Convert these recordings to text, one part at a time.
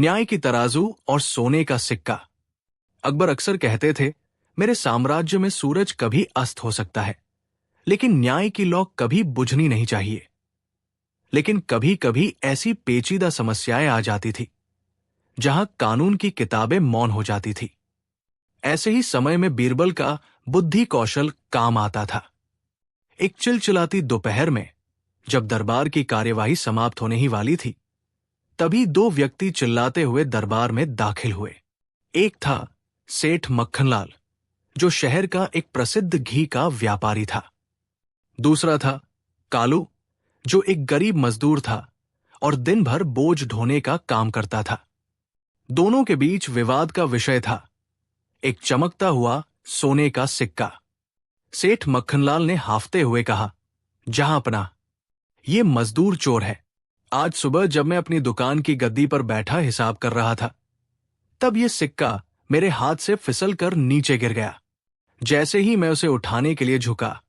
न्याय की तराजू और सोने का सिक्का। अकबर अक्सर कहते थे, मेरे साम्राज्य में सूरज कभी अस्त हो सकता है, लेकिन न्याय की लौ कभी बुझनी नहीं चाहिए। लेकिन कभी कभी ऐसी पेचीदा समस्याएं आ जाती थी जहां कानून की किताबें मौन हो जाती थी। ऐसे ही समय में बीरबल का बुद्धि कौशल काम आता था। एक चिलचिलाती दोपहर में जब दरबार की कार्यवाही समाप्त होने ही वाली थी, तभी दो व्यक्ति चिल्लाते हुए दरबार में दाखिल हुए। एक था सेठ मक्खनलाल, जो शहर का एक प्रसिद्ध घी का व्यापारी था। दूसरा था कालू, जो एक गरीब मजदूर था और दिन भर बोझ ढोने का काम करता था। दोनों के बीच विवाद का विषय था एक चमकता हुआ सोने का सिक्का। सेठ मक्खनलाल ने हाफते हुए कहा, जहांपना, ये मजदूर चोर है। आज सुबह जब मैं अपनी दुकान की गद्दी पर बैठा हिसाब कर रहा था, तब ये सिक्का मेरे हाथ से फिसल कर नीचे गिर गया। जैसे ही मैं उसे उठाने के लिए झुका,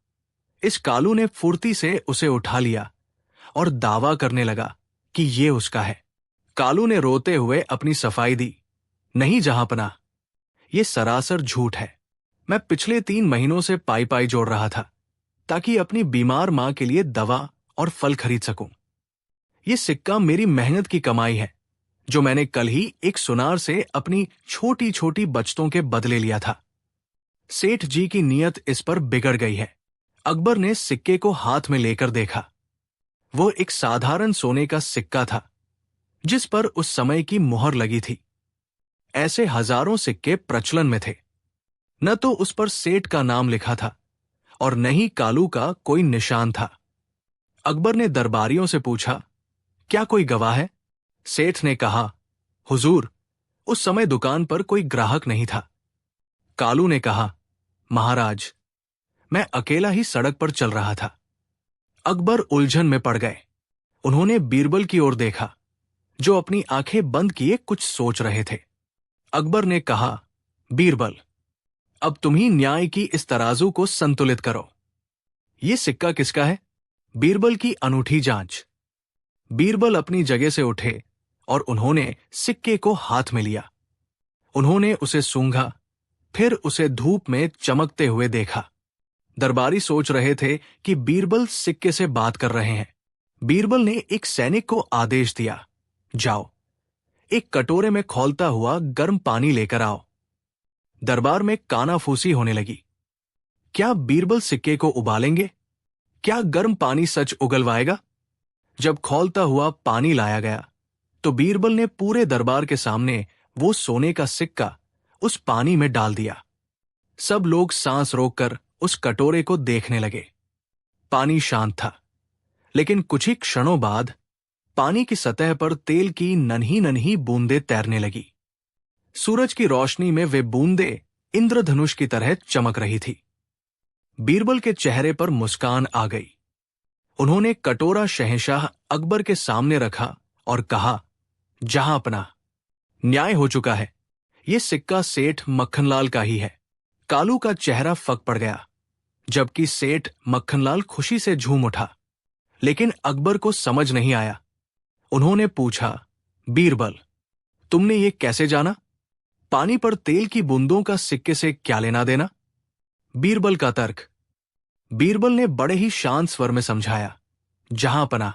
इस कालू ने फुर्ती से उसे उठा लिया और दावा करने लगा कि ये उसका है। कालू ने रोते हुए अपनी सफाई दी, नहीं जहांपना, ये सरासर झूठ है। मैं पिछले 3 महीनों से पाई पाई जोड़ रहा था ताकि अपनी बीमार मां के लिए दवा और फल खरीद सकूं। ये सिक्का मेरी मेहनत की कमाई है, जो मैंने कल ही एक सुनार से अपनी छोटी छोटी बचतों के बदले लिया था। सेठ जी की नीयत इस पर बिगड़ गई है। अकबर ने सिक्के को हाथ में लेकर देखा। वो एक साधारण सोने का सिक्का था, जिस पर उस समय की मुहर लगी थी। ऐसे हजारों सिक्के प्रचलन में थे। न तो उस पर सेठ का नाम लिखा था और न ही कालू का कोई निशान था। अकबर ने दरबारियों से पूछा, क्या कोई गवाह है? सेठ ने कहा, हुजूर, उस समय दुकान पर कोई ग्राहक नहीं था। कालू ने कहा, महाराज, मैं अकेला ही सड़क पर चल रहा था। अकबर उलझन में पड़ गए। उन्होंने बीरबल की ओर देखा, जो अपनी आंखें बंद किए कुछ सोच रहे थे। अकबर ने कहा, बीरबल, अब तुम ही न्याय की इस तराजू को संतुलित करो। ये सिक्का किसका है? बीरबल की अनूठी जांच। बीरबल अपनी जगह से उठे और उन्होंने सिक्के को हाथ में लिया। उन्होंने उसे सूंघा, फिर उसे धूप में चमकते हुए देखा। दरबारी सोच रहे थे कि बीरबल सिक्के से बात कर रहे हैं। बीरबल ने एक सैनिक को आदेश दिया, जाओ, एक कटोरे में खौलता हुआ गर्म पानी लेकर आओ। दरबार में कानाफूसी होने लगी। क्या बीरबल सिक्के को उबालेंगे? क्या गर्म पानी सच उगलवाएगा? जब खौलता हुआ पानी लाया गया, तो बीरबल ने पूरे दरबार के सामने वो सोने का सिक्का उस पानी में डाल दिया। सब लोग सांस रोककर उस कटोरे को देखने लगे। पानी शांत था, लेकिन कुछ ही क्षणों बाद पानी की सतह पर तेल की नन्ही नन्ही बूंदें तैरने लगी। सूरज की रोशनी में वे बूंदें इंद्रधनुष की तरह चमक रही थी। बीरबल के चेहरे पर मुस्कान आ गई। उन्होंने कटोरा शहंशाह अकबर के सामने रखा और कहा, जहांपना, न्याय हो चुका है। ये सिक्का सेठ मक्खनलाल का ही है। कालू का चेहरा फक पड़ गया, जबकि सेठ मक्खनलाल खुशी से झूम उठा। लेकिन अकबर को समझ नहीं आया। उन्होंने पूछा, बीरबल, तुमने ये कैसे जाना? पानी पर तेल की बूंदों का सिक्के से क्या लेना देना? बीरबल का तर्क। बीरबल ने बड़े ही शांत स्वर में समझाया, जहांपना,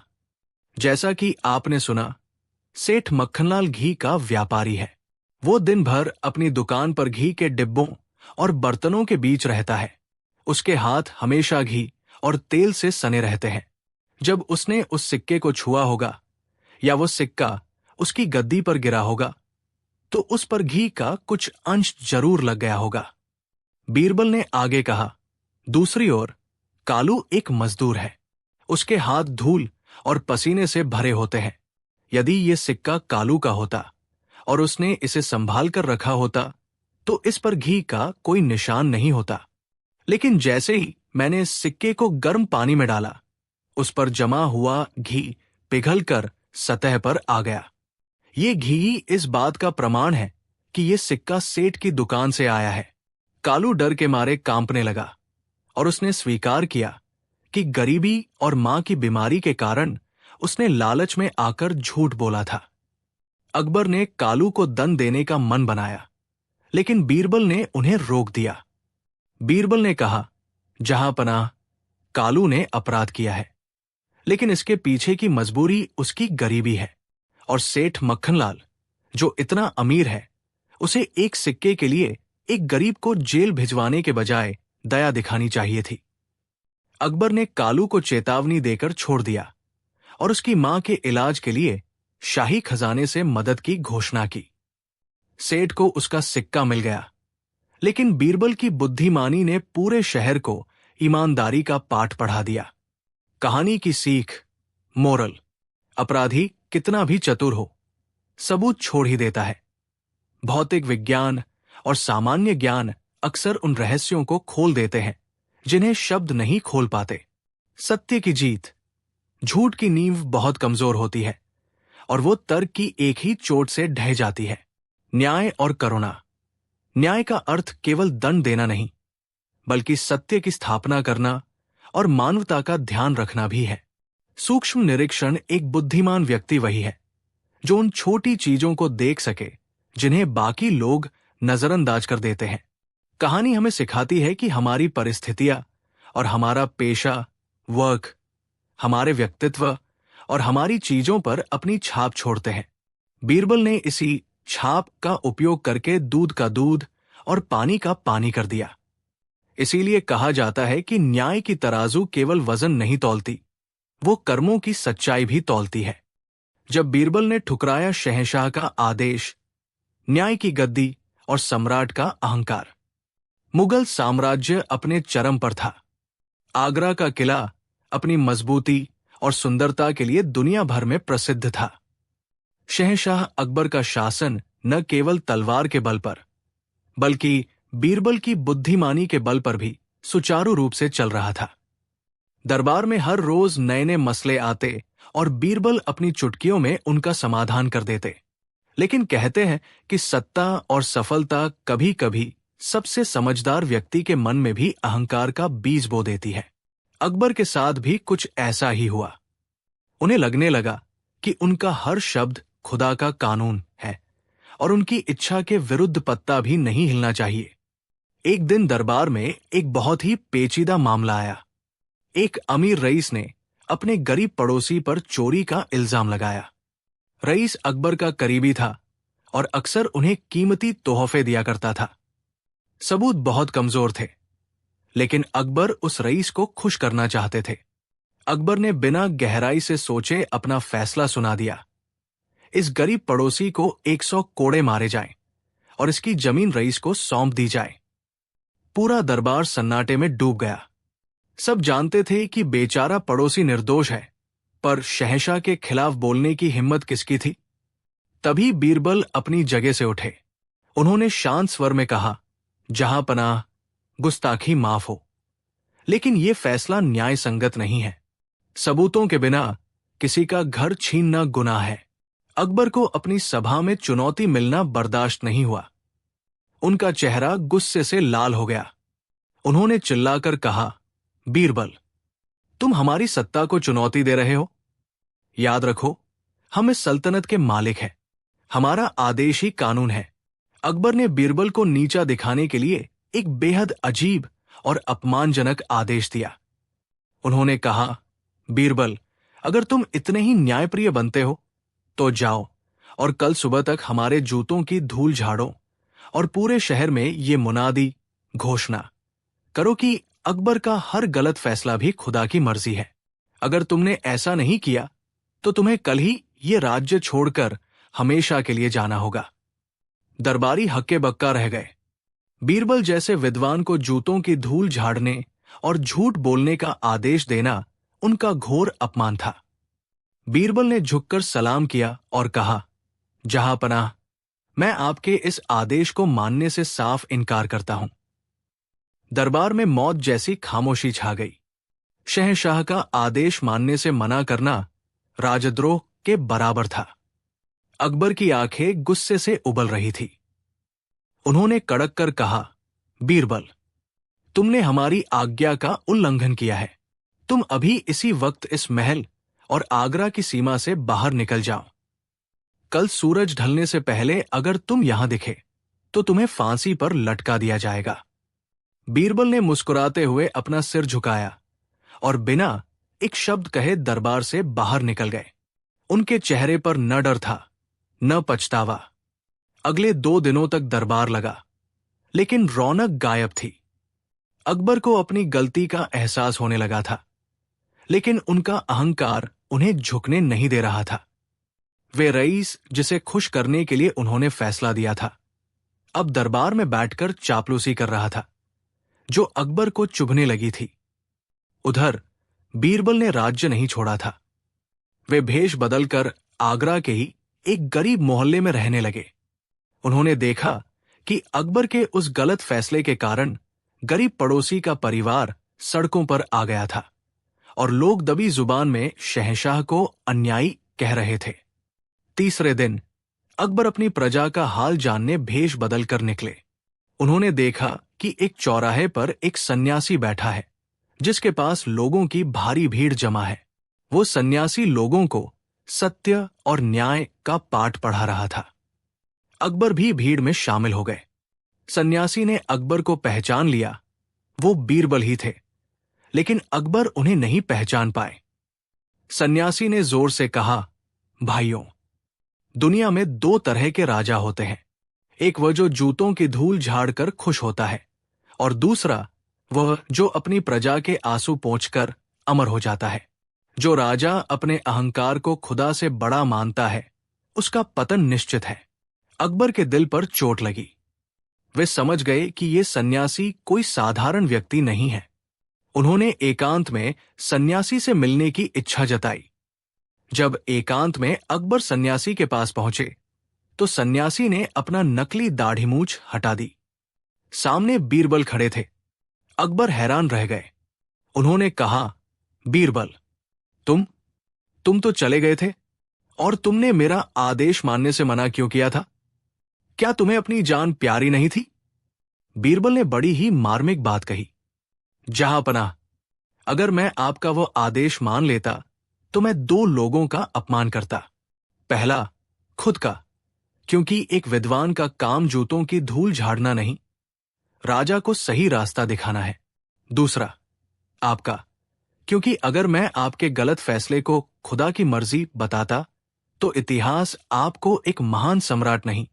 जैसा कि आपने सुना, सेठ मक्खनलाल घी का व्यापारी है। वो दिन भर अपनी दुकान पर घी के डिब्बों और बर्तनों के बीच रहता है। उसके हाथ हमेशा घी और तेल से सने रहते हैं। जब उसने उस सिक्के को छुआ होगा या वो सिक्का उसकी गद्दी पर गिरा होगा, तो उस पर घी का कुछ अंश जरूर लग गया होगा। बीरबल ने आगे कहा, दूसरी ओर कालू एक मजदूर है। उसके हाथ धूल और पसीने से भरे होते हैं। यदि ये सिक्का कालू का होता और उसने इसे संभाल कर रखा होता, तो इस पर घी का कोई निशान नहीं होता। लेकिन जैसे ही मैंने इस सिक्के को गर्म पानी में डाला, उस पर जमा हुआ घी पिघलकर सतह पर आ गया। ये घी ही इस बात का प्रमाण है कि ये सिक्का सेठ की दुकान से आया है। कालू डर के मारे कांपने लगा और उसने स्वीकार किया कि गरीबी और मां की बीमारी के कारण उसने लालच में आकर झूठ बोला था। अकबर ने कालू को दंड देने का मन बनाया, लेकिन बीरबल ने उन्हें रोक दिया। बीरबल ने कहा, जहांपनाह, कालू ने अपराध किया है, लेकिन इसके पीछे की मजबूरी उसकी गरीबी है, और सेठ मक्खनलाल, जो इतना अमीर है, उसे एक सिक्के के लिए एक गरीब को जेल भिजवाने के बजाय दया दिखानी चाहिए थी। अकबर ने कालू को चेतावनी देकर छोड़ दिया और उसकी मां के इलाज के लिए शाही खजाने से मदद की घोषणा की। सेठ को उसका सिक्का मिल गया, लेकिन बीरबल की बुद्धिमानी ने पूरे शहर को ईमानदारी का पाठ पढ़ा दिया। कहानी की सीख, मोरल: अपराधी कितना भी चतुर हो, सबूत छोड़ ही देता है। भौतिक विज्ञान और सामान्य ज्ञान अक्सर उन रहस्यों को खोल देते हैं जिन्हें शब्द नहीं खोल पाते। सत्य की जीत: झूठ की नींव बहुत कमजोर होती है और वो तर्क की एक ही चोट से ढह जाती है। न्याय और करुणा: न्याय का अर्थ केवल दंड देना नहीं, बल्कि सत्य की स्थापना करना और मानवता का ध्यान रखना भी है। सूक्ष्म निरीक्षण: एक बुद्धिमान व्यक्ति वही है जो उन छोटी चीजों को देख सके जिन्हें बाकी लोग नजरअंदाज कर देते हैं। कहानी हमें सिखाती है कि हमारी परिस्थितियां और हमारा पेशा, वर्क, हमारे व्यक्तित्व और हमारी चीजों पर अपनी छाप छोड़ते हैं। बीरबल ने इसी छाप का उपयोग करके दूध का दूध और पानी का पानी कर दिया। इसीलिए कहा जाता है कि न्याय की तराजू केवल वजन नहीं तौलती, वो कर्मों की सच्चाई भी तौलती है। जब बीरबल ने ठुकराया शहंशाह का आदेश, न्याय की गद्दी और सम्राट का अहंकार, मुगल साम्राज्य अपने चरम पर था। आगरा का किला अपनी मजबूती और सुंदरता के लिए दुनिया भर में प्रसिद्ध था। शहंशाह अकबर का शासन न केवल तलवार के बल पर, बल्कि बीरबल की बुद्धिमानी के बल पर भी सुचारू रूप से चल रहा था। दरबार में हर रोज नए नए मसले आते और बीरबल अपनी चुटकियों में उनका समाधान कर देते। लेकिन कहते हैं कि सत्ता और सफलता कभी कभी सबसे समझदार व्यक्ति के मन में भी अहंकार का बीज बो देती है। अकबर के साथ भी कुछ ऐसा ही हुआ। उन्हें लगने लगा कि उनका हर शब्द खुदा का कानून है और उनकी इच्छा के विरुद्ध पत्ता भी नहीं हिलना चाहिए। एक दिन दरबार में एक बहुत ही पेचीदा मामला आया। एक अमीर रईस ने अपने गरीब पड़ोसी पर चोरी का इल्जाम लगाया। रईस अकबर का करीबी था और अक्सर उन्हें कीमती तोहफे दिया करता था। सबूत बहुत कमजोर थे, लेकिन अकबर उस रईस को खुश करना चाहते थे। अकबर ने बिना गहराई से सोचे अपना फैसला सुना दिया। इस गरीब पड़ोसी को 100 कोड़े मारे जाएं और इसकी जमीन रईस को सौंप दी जाए। पूरा दरबार सन्नाटे में डूब गया। सब जानते थे कि बेचारा पड़ोसी निर्दोष है, पर शहंशाह के खिलाफ बोलने की हिम्मत किसकी थी? तभी बीरबल अपनी जगह से उठे। उन्होंने शांत स्वर में कहा, जहांपनाह, गुस्ताखी माफ हो, लेकिन यह फैसला न्याय संगत नहीं है। सबूतों के बिना किसी का घर छीनना गुनाह है। अकबर को अपनी सभा में चुनौती मिलना बर्दाश्त नहीं हुआ। उनका चेहरा गुस्से से लाल हो गया। उन्होंने चिल्लाकर कहा, बीरबल, तुम हमारी सत्ता को चुनौती दे रहे हो? याद रखो, हम इस सल्तनत के मालिक हैं। हमारा आदेश ही कानून है। अकबर ने बीरबल को नीचा दिखाने के लिए एक बेहद अजीब और अपमानजनक आदेश दिया। उन्होंने कहा, बीरबल, अगर तुम इतने ही न्यायप्रिय बनते हो तो जाओ और कल सुबह तक हमारे जूतों की धूल झाड़ो और पूरे शहर में ये मुनादी, घोषणा करो कि अकबर का हर गलत फैसला भी खुदा की मर्जी है। अगर तुमने ऐसा नहीं किया तो तुम्हें कल ही ये राज्य छोड़कर हमेशा के लिए जाना होगा। दरबारी हक्के बक्का रह गए। बीरबल जैसे विद्वान को जूतों की धूल झाड़ने और झूठ बोलने का आदेश देना उनका घोर अपमान था। बीरबल ने झुककर सलाम किया और कहा, जहांपनाह, मैं आपके इस आदेश को मानने से साफ इनकार करता हूं। दरबार में मौत जैसी खामोशी छा गई। शहंशाह का आदेश मानने से मना करना राजद्रोह के बराबर था। अकबर की आंखें गुस्से से उबल रही थी। उन्होंने कड़क कर कहा, बीरबल, तुमने हमारी आज्ञा का उल्लंघन किया है। तुम अभी इसी वक्त इस महल और आगरा की सीमा से बाहर निकल जाओ। कल सूरज ढलने से पहले अगर तुम यहां दिखे तो तुम्हें फांसी पर लटका दिया जाएगा। बीरबल ने मुस्कुराते हुए अपना सिर झुकाया और बिना एक शब्द कहे दरबार से बाहर निकल गए। उनके चेहरे पर न डर था, न पछतावा। अगले 2 दिनों तक दरबार लगा, लेकिन रौनक गायब थी। अकबर को अपनी गलती का एहसास होने लगा था, लेकिन उनका अहंकार उन्हें झुकने नहीं दे रहा था। वे रईस जिसे खुश करने के लिए उन्होंने फैसला दिया था, अब दरबार में बैठकर चापलूसी कर रहा था, जो अकबर को चुभने लगी थी। उधर बीरबल ने राज्य नहीं छोड़ा था। वे भेष बदलकर आगरा के ही एक गरीब मोहल्ले में रहने लगे। उन्होंने देखा कि अकबर के उस गलत फैसले के कारण गरीब पड़ोसी का परिवार सड़कों पर आ गया था और लोग दबी जुबान में शहंशाह को अन्यायी कह रहे थे। तीसरे दिन अकबर अपनी प्रजा का हाल जानने भेष बदलकर निकले। उन्होंने देखा कि एक चौराहे पर एक सन्यासी बैठा है, जिसके पास लोगों की भारी भीड़ जमा है। वो सन्यासी लोगों को सत्य और न्याय का पाठ पढ़ा रहा था। अकबर भी भीड़ में शामिल हो गए। सन्यासी ने अकबर को पहचान लिया। वो बीरबल ही थे, लेकिन अकबर उन्हें नहीं पहचान पाए। सन्यासी ने जोर से कहा, भाइयों, दुनिया में 2 तरह के राजा होते हैं। एक वह जो जूतों की धूल झाड़कर खुश होता है, और दूसरा वह जो अपनी प्रजा के आंसू पोंछकर अमर हो जाता है। जो राजा अपने अहंकार को खुदा से बड़ा मानता है, उसका पतन निश्चित है। अकबर के दिल पर चोट लगी। वे समझ गए कि ये सन्यासी कोई साधारण व्यक्ति नहीं है। उन्होंने एकांत में सन्यासी से मिलने की इच्छा जताई। जब एकांत में अकबर सन्यासी के पास पहुंचे, तो सन्यासी ने अपना नकली दाढ़ी मूंछ हटा दी। सामने बीरबल खड़े थे। अकबर हैरान रह गए। उन्होंने कहा, बीरबल, तुम तो चले गए थे, और तुमने मेरा आदेश मानने से मना क्यों किया था? क्या तुम्हें अपनी जान प्यारी नहीं थी? बीरबल ने बड़ी ही मार्मिक बात कही। जहांपनाह, अगर मैं आपका वो आदेश मान लेता तो मैं 2 लोगों का अपमान करता। पहला, खुद का, क्योंकि एक विद्वान का काम जूतों की धूल झाड़ना नहीं, राजा को सही रास्ता दिखाना है। दूसरा, आपका, क्योंकि अगर मैं आपके गलत फैसले को खुदा की मर्जी बताता तो इतिहास आपको एक महान सम्राट नहीं,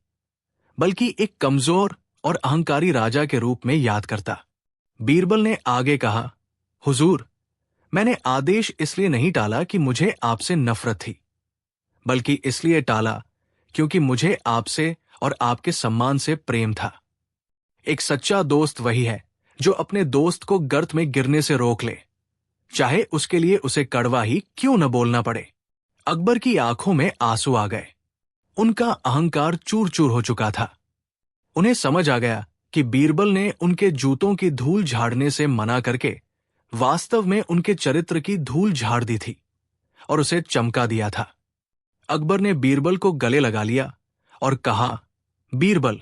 बल्कि एक कमजोर और अहंकारी राजा के रूप में याद करता। बीरबल ने आगे कहा, हुजूर, मैंने आदेश इसलिए नहीं टाला कि मुझे आपसे नफरत थी, बल्कि इसलिए टाला क्योंकि मुझे आपसे और आपके सम्मान से प्रेम था। एक सच्चा दोस्त वही है जो अपने दोस्त को गर्त में गिरने से रोक ले, चाहे उसके लिए उसे कड़वा ही क्यों न बोलना पड़े। अकबर की आंखों में आंसू आ गए। उनका अहंकार चूर चूर हो चुका था। उन्हें समझ आ गया कि बीरबल ने उनके जूतों की धूल झाड़ने से मना करके वास्तव में उनके चरित्र की धूल झाड़ दी थी और उसे चमका दिया था। अकबर ने बीरबल को गले लगा लिया और कहा, बीरबल,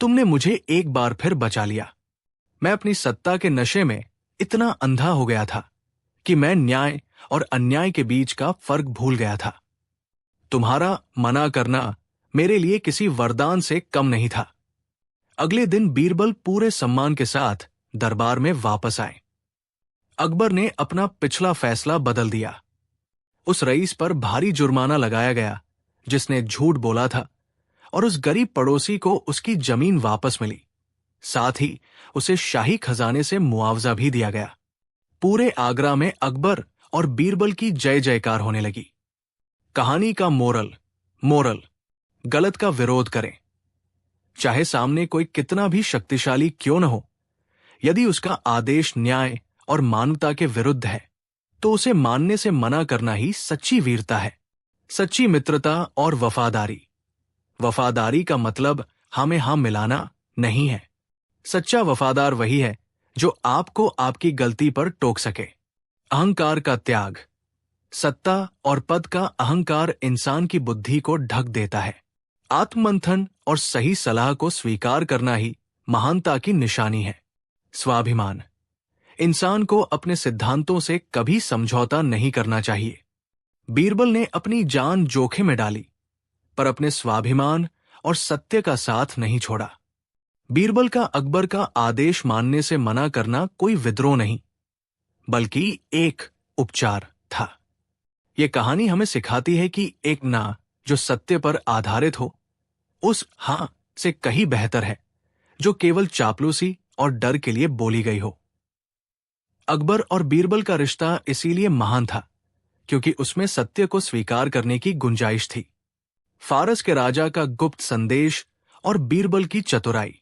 तुमने मुझे एक बार फिर बचा लिया। मैं अपनी सत्ता के नशे में इतना अंधा हो गया था कि मैं न्याय और अन्याय के बीच का फर्क भूल गया था। तुम्हारा मना करना मेरे लिए किसी वरदान से कम नहीं था। अगले दिन बीरबल पूरे सम्मान के साथ दरबार में वापस आए। अकबर ने अपना पिछला फैसला बदल दिया। उस रईस पर भारी जुर्माना लगाया गया जिसने झूठ बोला था, और उस गरीब पड़ोसी को उसकी जमीन वापस मिली। साथ ही उसे शाही खजाने से मुआवजा भी दिया गया। पूरे आगरा में अकबर और बीरबल की जय जयकार होने लगी। कहानी का मोरल, गलत का विरोध करें। चाहे सामने कोई कितना भी शक्तिशाली क्यों न हो, यदि उसका आदेश न्याय और मानवता के विरुद्ध है, तो उसे मानने से मना करना ही सच्ची वीरता है। सच्ची मित्रता और वफादारी का मतलब हमें हाँ मिलाना नहीं है। सच्चा वफादार वही है जो आपको आपकी गलती पर टोक सके। अहंकार का त्याग। सत्ता और पद का अहंकार इंसान की बुद्धि को ढक देता है। आत्ममंथन और सही सलाह को स्वीकार करना ही महानता की निशानी है। स्वाभिमान। इंसान को अपने सिद्धांतों से कभी समझौता नहीं करना चाहिए। बीरबल ने अपनी जान जोखिम में डाली, पर अपने स्वाभिमान और सत्य का साथ नहीं छोड़ा। बीरबल का अकबर का आदेश मानने से मना करना कोई विद्रोह नहीं, बल्कि एक उपचार था। यह कहानी हमें सिखाती है कि एक ना जो सत्य पर आधारित हो, उस हां से कहीं बेहतर है जो केवल चापलूसी और डर के लिए बोली गई हो। अकबर और बीरबल का रिश्ता इसीलिए महान था क्योंकि उसमें सत्य को स्वीकार करने की गुंजाइश थी। फारस के राजा का गुप्त संदेश और बीरबल की चतुराई।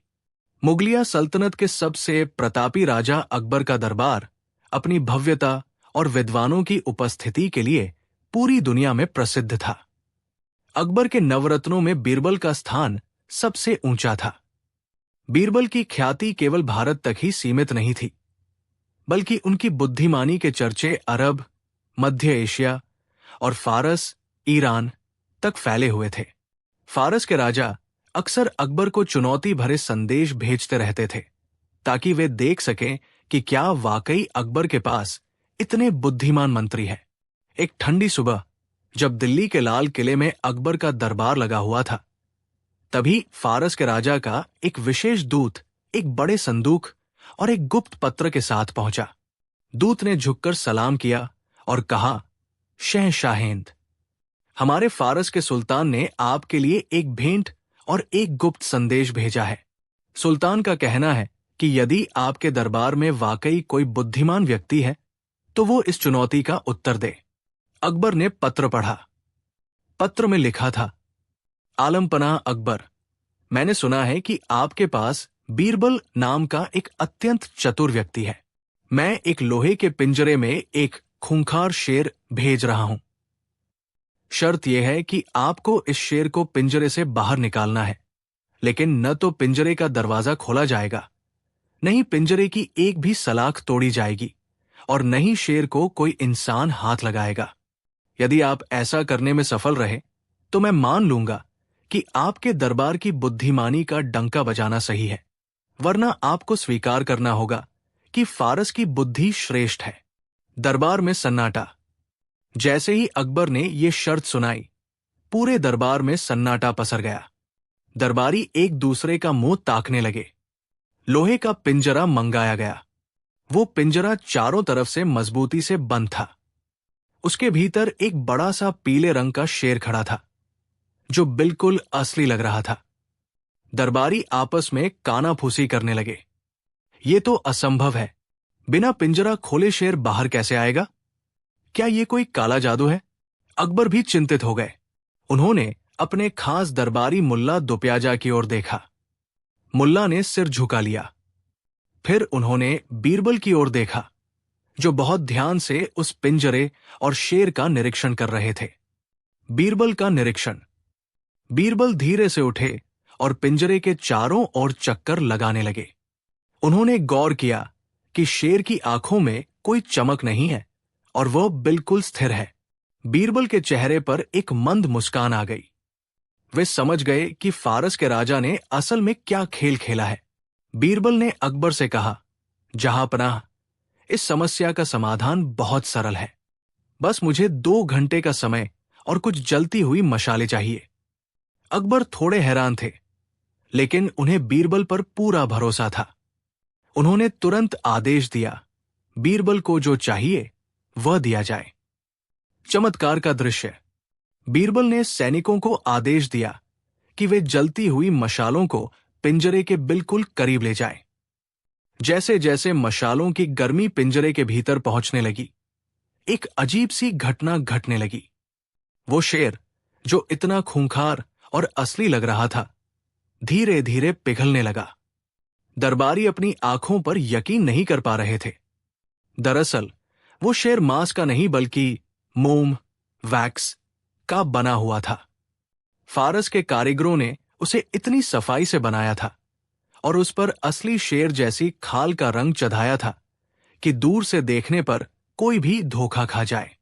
मुगलिया सल्तनत के सबसे प्रतापी राजा अकबर का दरबार अपनी भव्यता और विद्वानों की उपस्थिति के लिए पूरी दुनिया में प्रसिद्ध था। अकबर के नवरत्नों में बीरबल का स्थान सबसे ऊंचा था। बीरबल की ख्याति केवल भारत तक ही सीमित नहीं थी, बल्कि उनकी बुद्धिमानी के चर्चे अरब, मध्य एशिया और फारस, ईरान तक फैले हुए थे। फारस के राजा अक्सर अकबर को चुनौती भरे संदेश भेजते रहते थे ताकि वे देख सकें कि क्या वाकई अकबर के पास इतने बुद्धिमान मंत्री हैं। एक ठंडी सुबह जब दिल्ली के लाल किले में अकबर का दरबार लगा हुआ था, तभी फारस के राजा का एक विशेष दूत एक बड़े संदूक और एक गुप्त पत्र के साथ पहुंचा। दूत ने झुककर सलाम किया और कहा, शहंशाहेंद, हमारे फारस के सुल्तान ने आपके लिए एक भेंट और एक गुप्त संदेश भेजा है। सुल्तान का कहना है कि यदि आपके दरबार में वाकई कोई बुद्धिमान व्यक्ति है तो वो इस चुनौती का उत्तर दे। अकबर ने पत्र पढ़ा। पत्र में लिखा था, आलमपनाह अकबर, मैंने सुना है कि आपके पास बीरबल नाम का एक अत्यंत चतुर व्यक्ति है। मैं एक लोहे के पिंजरे में एक खूंखार शेर भेज रहा हूं। शर्त यह है कि आपको इस शेर को पिंजरे से बाहर निकालना है, लेकिन न तो पिंजरे का दरवाजा खोला जाएगा, नहीं पिंजरे की एक भी सलाख तोड़ी जाएगी और न ही शेर को कोई इंसान हाथ लगाएगा। यदि आप ऐसा करने में सफल रहे तो मैं मान लूंगा कि आपके दरबार की बुद्धिमानी का डंका बजाना सही है, वरना आपको स्वीकार करना होगा कि फारस की बुद्धि श्रेष्ठ है। दरबार में सन्नाटा। जैसे ही अकबर ने यह शर्त सुनाई, पूरे दरबार में सन्नाटा पसर गया। दरबारी एक दूसरे का मुंह ताकने लगे। लोहे का पिंजरा मंगाया गया। वो पिंजरा चारों तरफ से मजबूती से बंद था। उसके भीतर एक बड़ा सा पीले रंग का शेर खड़ा था जो बिल्कुल असली लग रहा था। दरबारी आपस में कानाफूसी करने लगे। ये तो असंभव है, बिना पिंजरा खोले शेर बाहर कैसे आएगा? क्या ये कोई काला जादू है? अकबर भी चिंतित हो गए। उन्होंने अपने खास दरबारी मुल्ला दुप्याजा की ओर देखा। मुल्ला ने सिर झुका लिया। फिर उन्होंने बीरबल की ओर देखा, जो बहुत ध्यान से उस पिंजरे और शेर का निरीक्षण कर रहे थे। बीरबल का निरीक्षण। बीरबल धीरे से उठे और पिंजरे के चारों ओर चक्कर लगाने लगे। उन्होंने गौर किया कि शेर की आंखों में कोई चमक नहीं है और वह बिल्कुल स्थिर है। बीरबल के चेहरे पर एक मंद मुस्कान आ गई। वे समझ गए कि फारस के राजा ने असल में क्या खेल खेला है। बीरबल ने अकबर से कहा, जहांपनाह, इस समस्या का समाधान बहुत सरल है। बस मुझे 2 घंटे का समय और कुछ जलती हुई मशालें चाहिए। अकबर थोड़े हैरान थे, लेकिन उन्हें बीरबल पर पूरा भरोसा था। उन्होंने तुरंत आदेश दिया, बीरबल को जो चाहिए वह दिया जाए। चमत्कार का दृश्य। बीरबल ने सैनिकों को आदेश दिया कि वे जलती हुई मशालों को पिंजरे के बिल्कुल करीब ले जाएं। जैसे जैसे मशालों की गर्मी पिंजरे के भीतर पहुंचने लगी, एक अजीब सी घटना घटने लगी। वो शेर, जो इतना खूंखार और असली लग रहा था, धीरे धीरे पिघलने लगा। दरबारी अपनी आंखों पर यकीन नहीं कर पा रहे थे। दरअसल वो शेर मांस का नहीं बल्कि मोम, वैक्स का बना हुआ था। फारस के कारीगरों ने उसे इतनी सफाई से बनाया था और उस पर असली शेर जैसी खाल का रंग चढ़ाया था कि दूर से देखने पर कोई भी धोखा खा जाए।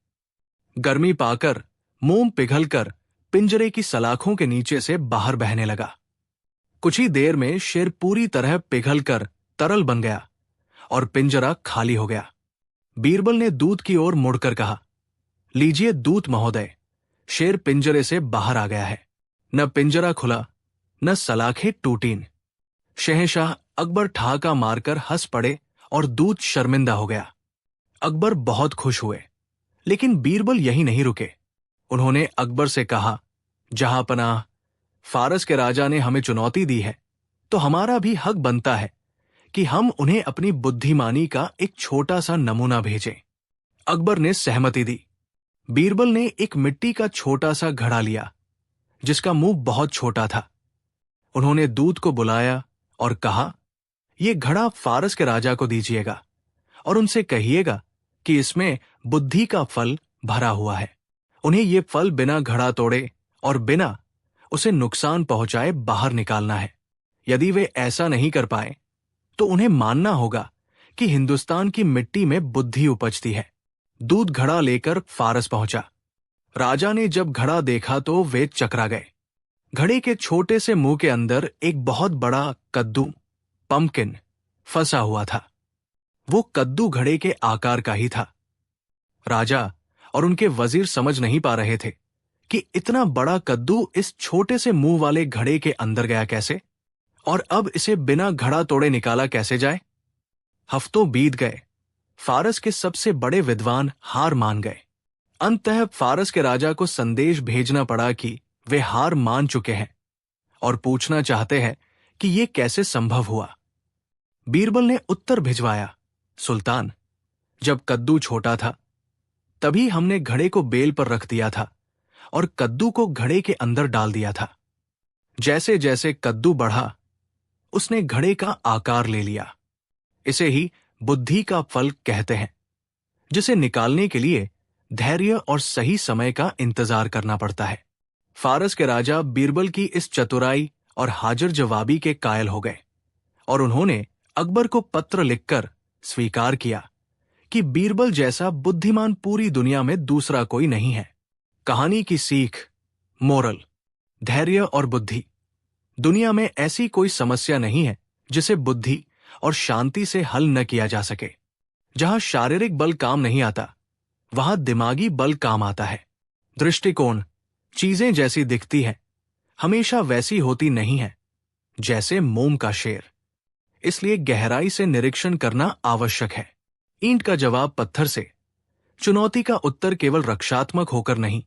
गर्मी पाकर मोम पिघलकर पिंजरे की सलाखों के नीचे से बाहर बहने लगा। कुछ ही देर में शेर पूरी तरह पिघलकर तरल बन गया और पिंजरा खाली हो गया। बीरबल ने दूत की ओर मुड़कर कहा, लीजिए दूत महोदय, शेर पिंजरे से बाहर आ गया है। न पिंजरा खुला, न सलाखें टूटीं। शहंशाह अकबर ठहाका मारकर हंस पड़े और दूत शर्मिंदा हो गया। अकबर बहुत खुश हुए, लेकिन बीरबल यहीं नहीं रुके। उन्होंने अकबर से कहा, जहांपनाह, फारस के राजा ने हमें चुनौती दी है, तो हमारा भी हक बनता है कि हम उन्हें अपनी बुद्धिमानी का एक छोटा सा नमूना भेजें। अकबर ने सहमति दी। बीरबल ने एक मिट्टी का छोटा सा घड़ा लिया, जिसका मुंह बहुत छोटा था। उन्होंने दूत को बुलाया और कहा, यह घड़ा फारस के राजा को दीजिएगा और उनसे कहिएगा कि इसमें बुद्धि का फल भरा हुआ है। उन्हें यह फल बिना घड़ा तोड़े और बिना उसे नुकसान पहुंचाए बाहर निकालना है। यदि वे ऐसा नहीं कर पाए तो उन्हें मानना होगा कि हिंदुस्तान की मिट्टी में बुद्धि उपजती है। दूत घड़ा लेकर फारस पहुंचा। राजा ने जब घड़ा देखा तो वे चकरा गए। घड़े के छोटे से मुंह के अंदर एक बहुत बड़ा कद्दू, पंपकिन, फंसा हुआ था। वो कद्दू घड़े के आकार का ही था। राजा और उनके वजीर समझ नहीं पा रहे थे कि इतना बड़ा कद्दू इस छोटे से मुंह वाले घड़े के अंदर गया कैसे, और अब इसे बिना घड़ा तोड़े निकाला कैसे जाए। हफ्तों बीत गए। फारस के सबसे बड़े विद्वान हार मान गए। अंततः फारस के राजा को संदेश भेजना पड़ा कि वे हार मान चुके हैं और पूछना चाहते हैं कि यह कैसे संभव हुआ। बीरबल ने उत्तर भिजवाया, सुल्तान, जब कद्दू छोटा था तभी हमने घड़े को बेल पर रख दिया था और कद्दू को घड़े के अंदर डाल दिया था। जैसे जैसे कद्दू बढ़ा, उसने घड़े का आकार ले लिया। इसे ही बुद्धि का फल कहते हैं, जिसे निकालने के लिए धैर्य और सही समय का इंतजार करना पड़ता है। फारस के राजा बीरबल की इस चतुराई और हाजिर जवाबी के कायल हो गए और उन्होंने अकबर को पत्र लिखकर स्वीकार किया कि बीरबल जैसा बुद्धिमान पूरी दुनिया में दूसरा कोई नहीं है। कहानी की सीख, मोरल, धैर्य और बुद्धि। दुनिया में ऐसी कोई समस्या नहीं है जिसे बुद्धि और शांति से हल न किया जा सके। जहां शारीरिक बल काम नहीं आता, वहां दिमागी बल काम आता है। दृष्टिकोण, चीजें जैसी दिखती हैं, हमेशा वैसी होती नहीं है जैसे मोम का शेर। इसलिए गहराई से निरीक्षण करना आवश्यक है। ईंट का जवाब पत्थर से, चुनौती का उत्तर केवल रक्षात्मक होकर नहीं,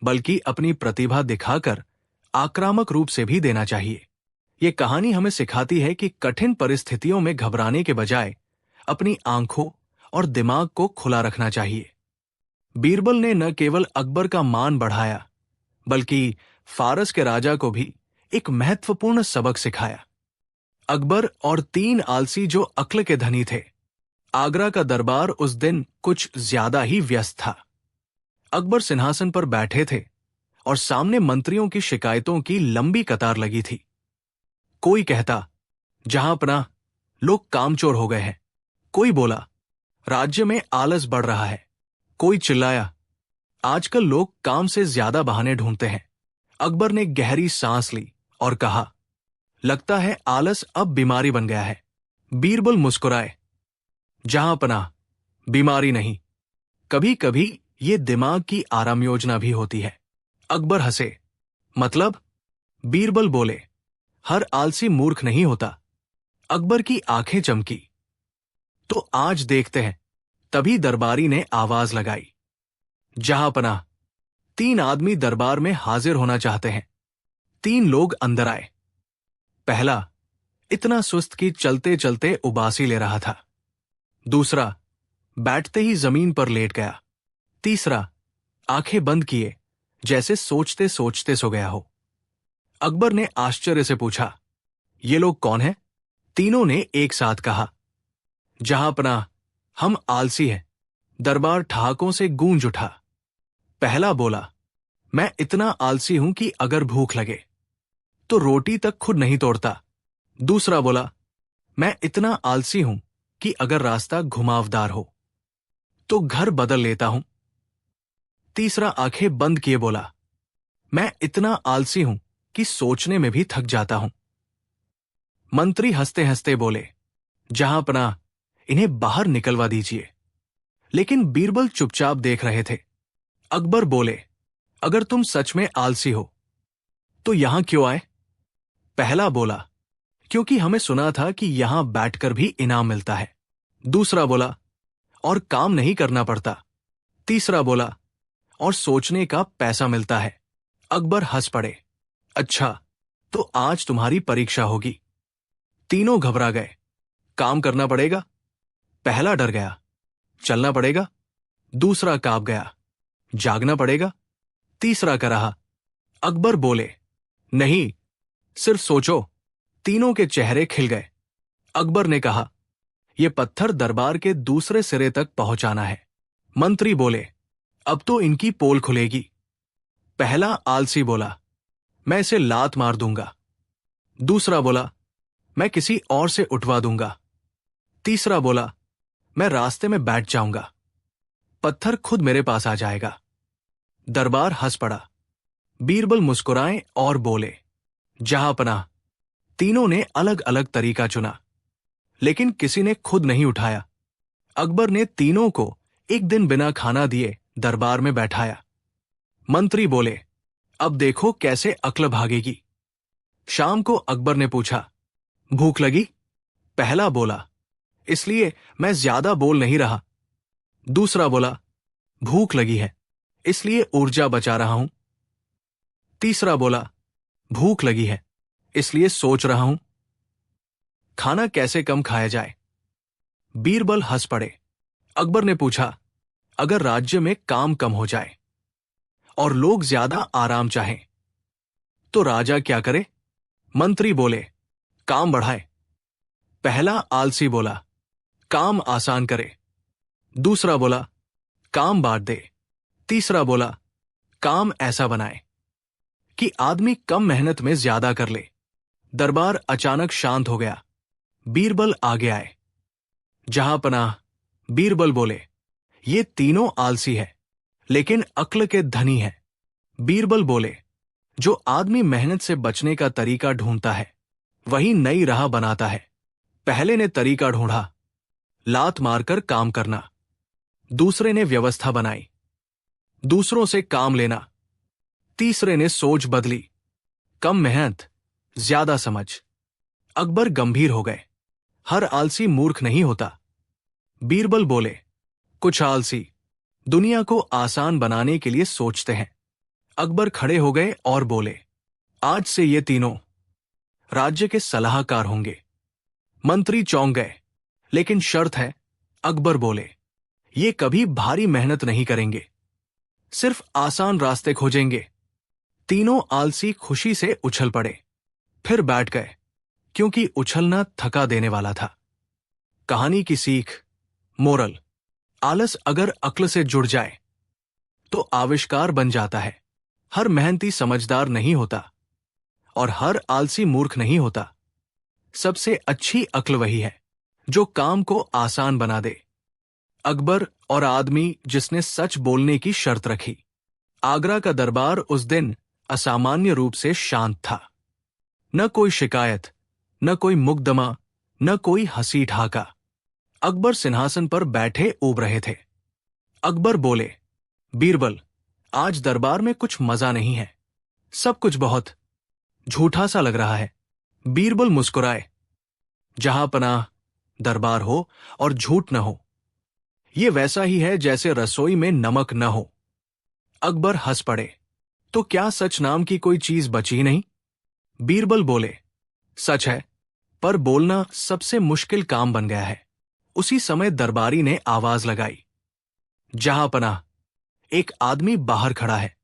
बल्कि अपनी प्रतिभा दिखाकर आक्रामक रूप से भी देना चाहिए। ये कहानी हमें सिखाती है कि कठिन परिस्थितियों में घबराने के बजाय अपनी आंखों और दिमाग को खुला रखना चाहिए। बीरबल ने न केवल अकबर का मान बढ़ाया, बल्कि फारस के राजा को भी एक महत्वपूर्ण सबक सिखाया। अकबर और 3 आलसी जो अक्ल के धनी थे। आगरा का दरबार उस दिन कुछ ज्यादा ही व्यस्त था। अकबर सिंहासन पर बैठे थे और सामने मंत्रियों की शिकायतों की लंबी कतार लगी थी। कोई कहता, जहांपनाह, लोग कामचोर हो गए हैं। कोई बोला, राज्य में आलस बढ़ रहा है। कोई चिल्लाया, आजकल लोग काम से ज्यादा बहाने ढूंढते हैं। अकबर ने गहरी सांस ली और कहा, लगता है आलस अब बीमारी बन गया है। बीरबल मुस्कुराए, जहांपनाह, बीमारी नहीं, कभी कभी ये दिमाग की आराम योजना भी होती है। अकबर हंसे, मतलब? बीरबल बोले, हर आलसी मूर्ख नहीं होता। अकबर की आंखें चमकी। तो आज देखते हैं। तभी दरबारी ने आवाज लगाई, जहांपनाह, 3 आदमी दरबार में हाजिर होना चाहते हैं। 3 लोग अंदर आए। पहला इतना सुस्त कि चलते चलते उबासी ले रहा था। दूसरा बैठते ही जमीन पर लेट गया। तीसरा आंखें बंद किए जैसे सोचते सोचते सो गया हो। अकबर ने आश्चर्य से पूछा, ये लोग कौन हैं? तीनों ने एक साथ कहा, जहांपनाह, हम आलसी हैं। दरबार ठहाकों से गूंज उठा। पहला बोला, मैं इतना आलसी हूं कि अगर भूख लगे तो रोटी तक खुद नहीं तोड़ता। दूसरा बोला, मैं इतना आलसी हूं कि अगर रास्ता घुमावदार हो तो घर बदल लेता हूं। तीसरा आंखें बंद किए बोला, मैं इतना आलसी हूं कि सोचने में भी थक जाता हूं। मंत्री हंसते हंसते बोले, जहांपनाह, इन्हें बाहर निकलवा दीजिए। लेकिन बीरबल चुपचाप देख रहे थे। अकबर बोले, अगर तुम सच में आलसी हो तो यहां क्यों आए? पहला बोला, क्योंकि हमें सुना था कि यहां बैठकर भी इनाम मिलता है। दूसरा बोला, और काम नहीं करना पड़ता। तीसरा बोला, और सोचने का पैसा मिलता है। अकबर हंस पड़े। अच्छा, तो आज तुम्हारी परीक्षा होगी। तीनों घबरा गए। काम करना पड़ेगा? पहला डर गया। चलना पड़ेगा? दूसरा कांप गया। जागना पड़ेगा? तीसरा कराहा। अकबर बोले, नहीं, सिर्फ सोचो। तीनों के चेहरे खिल गए। अकबर ने कहा, यह पत्थर दरबार के दूसरे सिरे तक पहुंचाना है। मंत्री बोले, अब तो इनकी पोल खुलेगी। पहला आलसी बोला, मैं इसे लात मार दूंगा। दूसरा बोला, मैं किसी और से उठवा दूंगा। तीसरा बोला, मैं रास्ते में बैठ जाऊंगा। पत्थर खुद मेरे पास आ जाएगा। दरबार हंस पड़ा। बीरबल मुस्कुराए और बोले, जहांपनाह। तीनों ने अलग अलग तरीका चुना, लेकिन किसी ने खुद नहीं उठाया। अकबर ने तीनों को एक दिन बिना खाना दिए दरबार में बैठाया। मंत्री बोले, अब देखो कैसे अक्ल भागेगी। शाम को अकबर ने पूछा, भूख लगी? पहला बोला, इसलिए मैं ज्यादा बोल नहीं रहा। दूसरा बोला, भूख लगी है, इसलिए ऊर्जा बचा रहा हूं। तीसरा बोला, भूख लगी है, इसलिए सोच रहा हूं खाना कैसे कम खाया जाए। बीरबल हंस पड़े। अकबर ने पूछा, अगर राज्य में काम कम हो जाए और लोग ज्यादा आराम चाहें तो राजा क्या करे? मंत्री बोले, काम बढ़ाए। पहला आलसी बोला, काम आसान करे। दूसरा बोला, काम बांट दे। तीसरा बोला, काम ऐसा बनाए कि आदमी कम मेहनत में ज्यादा कर ले। दरबार अचानक शांत हो गया। बीरबल आगे आए। जहांपनाह। बीरबल बोले, ये तीनों आलसी है, लेकिन अक्ल के धनी है। बीरबल बोले, जो आदमी मेहनत से बचने का तरीका ढूंढता है वही नई राह बनाता है। पहले ने तरीका ढूंढा, लात मारकर काम करना। दूसरे ने व्यवस्था बनाई, दूसरों से काम लेना। तीसरे ने सोच बदली, कम मेहनत, ज्यादा समझ। अकबर गंभीर हो गए। हर आलसी मूर्ख नहीं होता। बीरबल बोले, कुछ आलसी दुनिया को आसान बनाने के लिए सोचते हैं। अकबर खड़े हो गए और बोले, आज से ये तीनों राज्य के सलाहकार होंगे। मंत्री चौंक गए। लेकिन शर्त है। अकबर बोले, ये कभी भारी मेहनत नहीं करेंगे, सिर्फ आसान रास्ते खोजेंगे। तीनों आलसी खुशी से उछल पड़े, फिर बैठ गए, क्योंकि उछलना थका देने वाला था। कहानी की सीख, मोरल, आलस अगर अक्ल से जुड़ जाए तो आविष्कार बन जाता है। हर मेहनती समझदार नहीं होता और हर आलसी मूर्ख नहीं होता। सबसे अच्छी अक्ल वही है जो काम को आसान बना दे। अकबर और आदमी जिसने सच बोलने की शर्त रखी। आगरा का दरबार उस दिन असामान्य रूप से शांत था। न कोई शिकायत, न कोई मुकदमा, न कोई हंसी ठहाका। अकबर सिंहासन पर बैठे ऊब रहे थे। अकबर बोले, बीरबल, आज दरबार में कुछ मजा नहीं है। सब कुछ बहुत झूठा सा लग रहा है। बीरबल मुस्कुराए। जहांपनाह, दरबार हो और झूठ न हो, ये वैसा ही है जैसे रसोई में नमक न हो। अकबर हंस पड़े। तो क्या सच नाम की कोई चीज बची नहीं? बीरबल बोले, सच है, पर बोलना सबसे मुश्किल काम बन गया है। उसी समय दरबारी ने आवाज लगाई, जहांपनाह, एक आदमी बाहर खड़ा है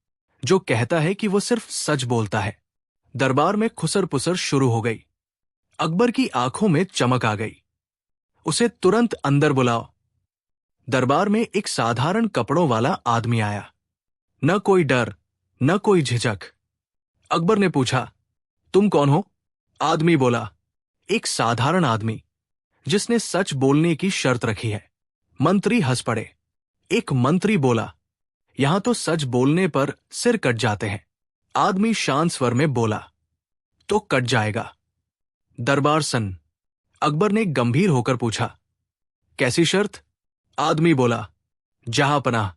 जो कहता है कि वो सिर्फ सच बोलता है। दरबार में खुसर पुसर शुरू हो गई। अकबर की आंखों में चमक आ गई। उसे तुरंत अंदर बुलाओ। दरबार में एक साधारण कपड़ों वाला आदमी आया। न कोई डर, न कोई झिझक। अकबर ने पूछा, तुम कौन हो? आदमी बोला, एक साधारण आदमी जिसने सच बोलने की शर्त रखी है। मंत्री हंस पड़े। एक मंत्री बोला, यहां तो सच बोलने पर सिर कट जाते हैं। आदमी शांत स्वर में बोला, तो कट जाएगा। दरबार सन्न। अकबर ने गंभीर होकर पूछा, कैसी शर्त? आदमी बोला, जहांपनाह,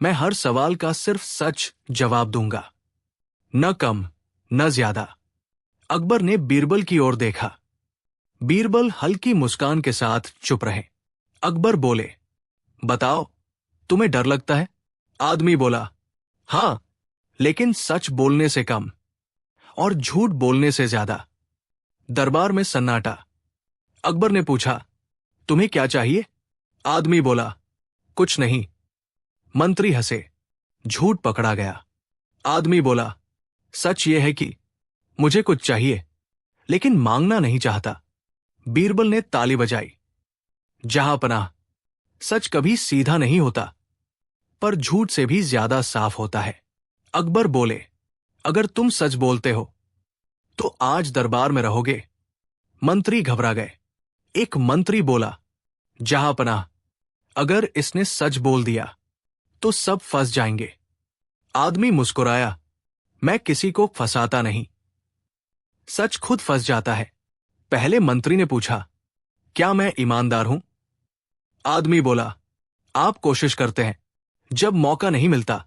मैं हर सवाल का सिर्फ सच जवाब दूंगा, न कम न ज्यादा। अकबर ने बीरबल की ओर देखा। बीरबल हल्की मुस्कान के साथ चुप रहे। अकबर बोले, बताओ, तुम्हें डर लगता है? आदमी बोला, हां, लेकिन सच बोलने से कम और झूठ बोलने से ज्यादा। दरबार में सन्नाटा। अकबर ने पूछा, तुम्हें क्या चाहिए? आदमी बोला, कुछ नहीं। मंत्री हंसे। झूठ पकड़ा गया। आदमी बोला, सच यह है कि मुझे कुछ चाहिए, लेकिन मांगना नहीं चाहता। बीरबल ने ताली बजाई। जहांपनाह, सच कभी सीधा नहीं होता, पर झूठ से भी ज्यादा साफ होता है। अकबर बोले, अगर तुम सच बोलते हो तो आज दरबार में रहोगे। मंत्री घबरा गए। एक मंत्री बोला, जहांपनाह, अगर इसने सच बोल दिया तो सब फंस जाएंगे। आदमी मुस्कुराया, मैं किसी को फंसाता नहीं, सच खुद फंस जाता है। पहले मंत्री ने पूछा, क्या मैं ईमानदार हूं? आदमी बोला, आप कोशिश करते हैं, जब मौका नहीं मिलता।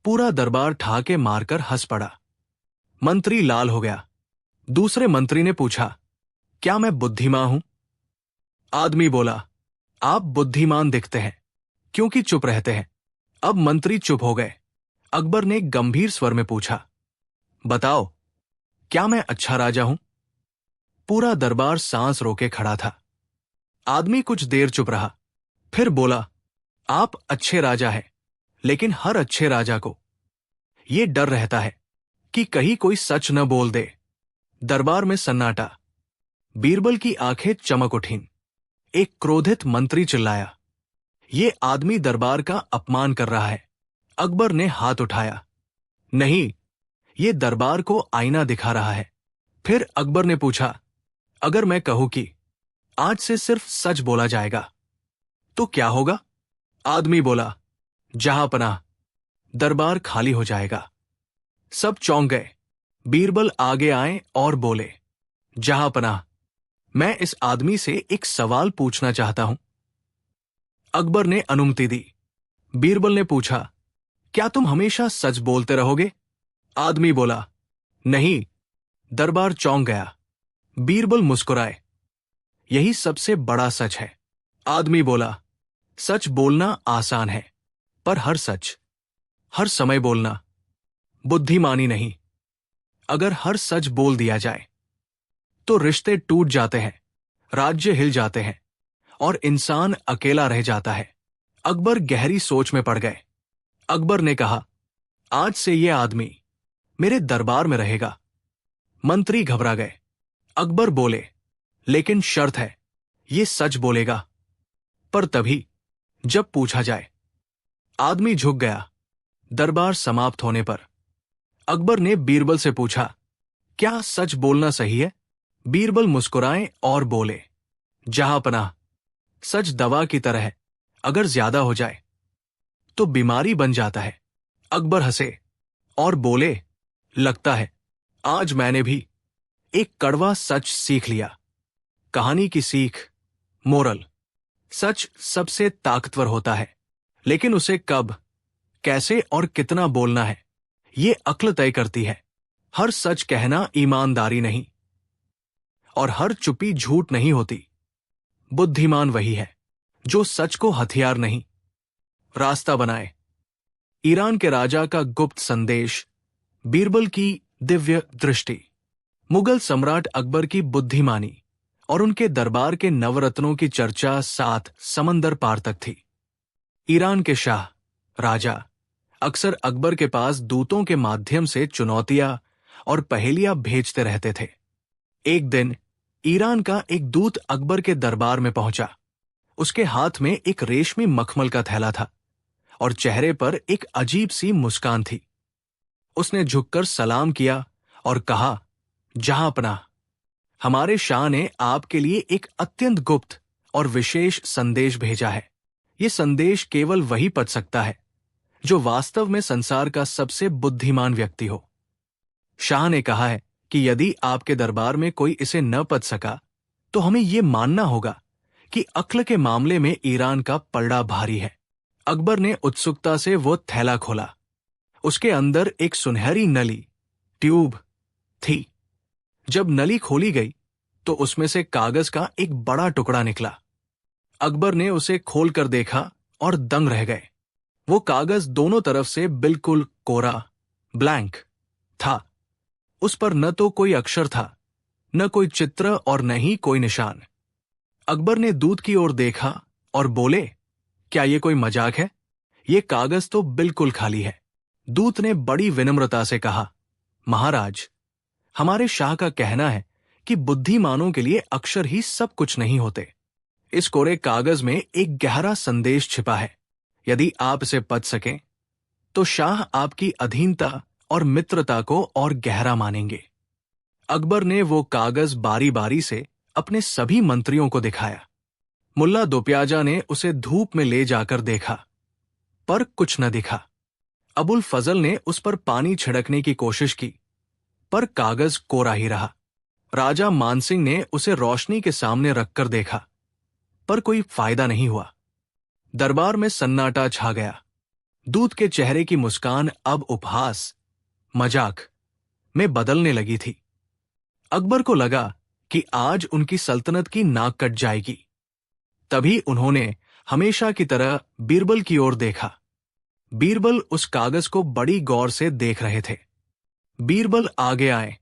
पूरा दरबार ठाके मारकर हंस पड़ा। मंत्री लाल हो गया। दूसरे मंत्री ने पूछा, क्या मैं बुद्धिमान हूं? आदमी बोला, आप बुद्धिमान दिखते हैं, क्योंकि चुप रहते हैं। अब मंत्री चुप हो गए। अकबर ने गंभीर स्वर में पूछा, बताओ, क्या मैं अच्छा राजा हूं? पूरा दरबार सांस रोके खड़ा था। आदमी कुछ देर चुप रहा, फिर बोला, आप अच्छे राजा हैं, लेकिन हर अच्छे राजा को यह डर रहता है कि कहीं कोई सच न बोल दे। दरबार में सन्नाटा। बीरबल की आंखें चमक उठीं। एक क्रोधित मंत्री चिल्लाया, ये आदमी दरबार का अपमान कर रहा है। अकबर ने हाथ उठाया, नहीं, ये दरबार को आईना दिखा रहा है। फिर अकबर ने पूछा, अगर मैं कहूं कि आज से सिर्फ सच बोला जाएगा तो क्या होगा? आदमी बोला, जहांपनाह, दरबार खाली हो जाएगा। सब चौंक गए। बीरबल आगे आए और बोले, जहांपनाह, मैं इस आदमी से एक सवाल पूछना चाहता हूं। अकबर ने अनुमति दी। बीरबल ने पूछा, क्या तुम हमेशा सच बोलते रहोगे? आदमी बोला, नहीं। दरबार चौंक गया। बीरबल मुस्कुराए, यही सबसे बड़ा सच है। आदमी बोला, सच बोलना आसान है, पर हर सच हर समय बोलना बुद्धिमानी नहीं। अगर हर सच बोल दिया जाए तो रिश्ते टूट जाते हैं, राज्य हिल जाते हैं और इंसान अकेला रह जाता है। अकबर गहरी सोच में पड़ गए। अकबर ने कहा, आज से यह आदमी मेरे दरबार में रहेगा। मंत्री घबरा गए। अकबर बोले, लेकिन शर्त है, ये सच बोलेगा, पर तभी जब पूछा जाए। आदमी झुक गया। दरबार समाप्त होने पर अकबर ने बीरबल से पूछा, क्या सच बोलना सही है? बीरबल मुस्कुराए और बोले, जहांपनाह, सच दवा की तरह है, अगर ज्यादा हो जाए तो बीमारी बन जाता है। अकबर हंसे और बोले, लगता है आज मैंने भी एक कड़वा सच सीख लिया। कहानी की सीख, मोरल, सच सबसे ताकतवर होता है, लेकिन उसे कब, कैसे और कितना बोलना है, ये अक्ल तय करती है। हर सच कहना ईमानदारी नहीं, और हर चुप्पी झूठ नहीं होती। बुद्धिमान वही है जो सच को हथियार नहीं, रास्ता बनाए। ईरान के राजा का गुप्त संदेश, बीरबल की दिव्य दृष्टि, मुगल सम्राट अकबर की बुद्धिमानी और उनके दरबार के नवरत्नों की चर्चा 7 समंदर पार तक थी। ईरान के शाह, राजा अक्सर अकबर के पास दूतों के माध्यम से चुनौतियां और पहेलियां भेजते रहते थे। एक दिन ईरान का एक दूत अकबर के दरबार में पहुंचा। उसके हाथ में एक रेशमी मखमल का थैला था और चेहरे पर एक अजीब सी मुस्कान थी। उसने झुककर सलाम किया और कहा, जहांपनाह, हमारे शाह ने आपके लिए एक अत्यंत गुप्त और विशेष संदेश भेजा है। यह संदेश केवल वही पढ़ सकता है जो वास्तव में संसार का सबसे बुद्धिमान व्यक्ति हो। शाह ने कहा है कि यदि आपके दरबार में कोई इसे न पढ़ सका तो हमें यह मानना होगा कि अक्ल के मामले में ईरान का पलड़ा भारी है। अकबर ने उत्सुकता से वो थैला खोला। उसके अंदर एक सुनहरी नली, ट्यूब थी। जब नली खोली गई तो उसमें से कागज का एक बड़ा टुकड़ा निकला। अकबर ने उसे खोलकर देखा और दंग रह गए। वो कागज दोनों तरफ से बिल्कुल कोरा, ब्लैंक था। उस पर न तो कोई अक्षर था, न कोई चित्र और न ही कोई निशान। अकबर ने दूत की ओर देखा और बोले, क्या ये कोई मजाक है? ये कागज तो बिल्कुल खाली है। दूत ने बड़ी विनम्रता से कहा, महाराज, हमारे शाह का कहना है कि बुद्धिमानों के लिए अक्षर ही सब कुछ नहीं होते। इस कोरे कागज में एक गहरा संदेश छिपा है। यदि आप इसे पढ़ सकें तो शाह आपकी अधीनता और मित्रता को और गहरा मानेंगे। अकबर ने वो कागज बारी बारी से अपने सभी मंत्रियों को दिखाया। मुल्ला दोप्याजा ने उसे धूप में ले जाकर देखा, पर कुछ न दिखा। अबुल फजल ने उस पर पानी छिड़कने की कोशिश की, पर कागज कोरा ही रहा। राजा मानसिंह ने उसे रोशनी के सामने रखकर देखा, पर कोई फायदा नहीं हुआ। दरबार में सन्नाटा छा गया। दूत के चेहरे की मुस्कान अब उपहास, मजाक में बदलने लगी थी। अकबर को लगा कि आज उनकी सल्तनत की नाक कट जाएगी। तभी उन्होंने हमेशा की तरह बीरबल की ओर देखा। बीरबल उस कागज को बड़ी गौर से देख रहे थे। बीरबल आगे आए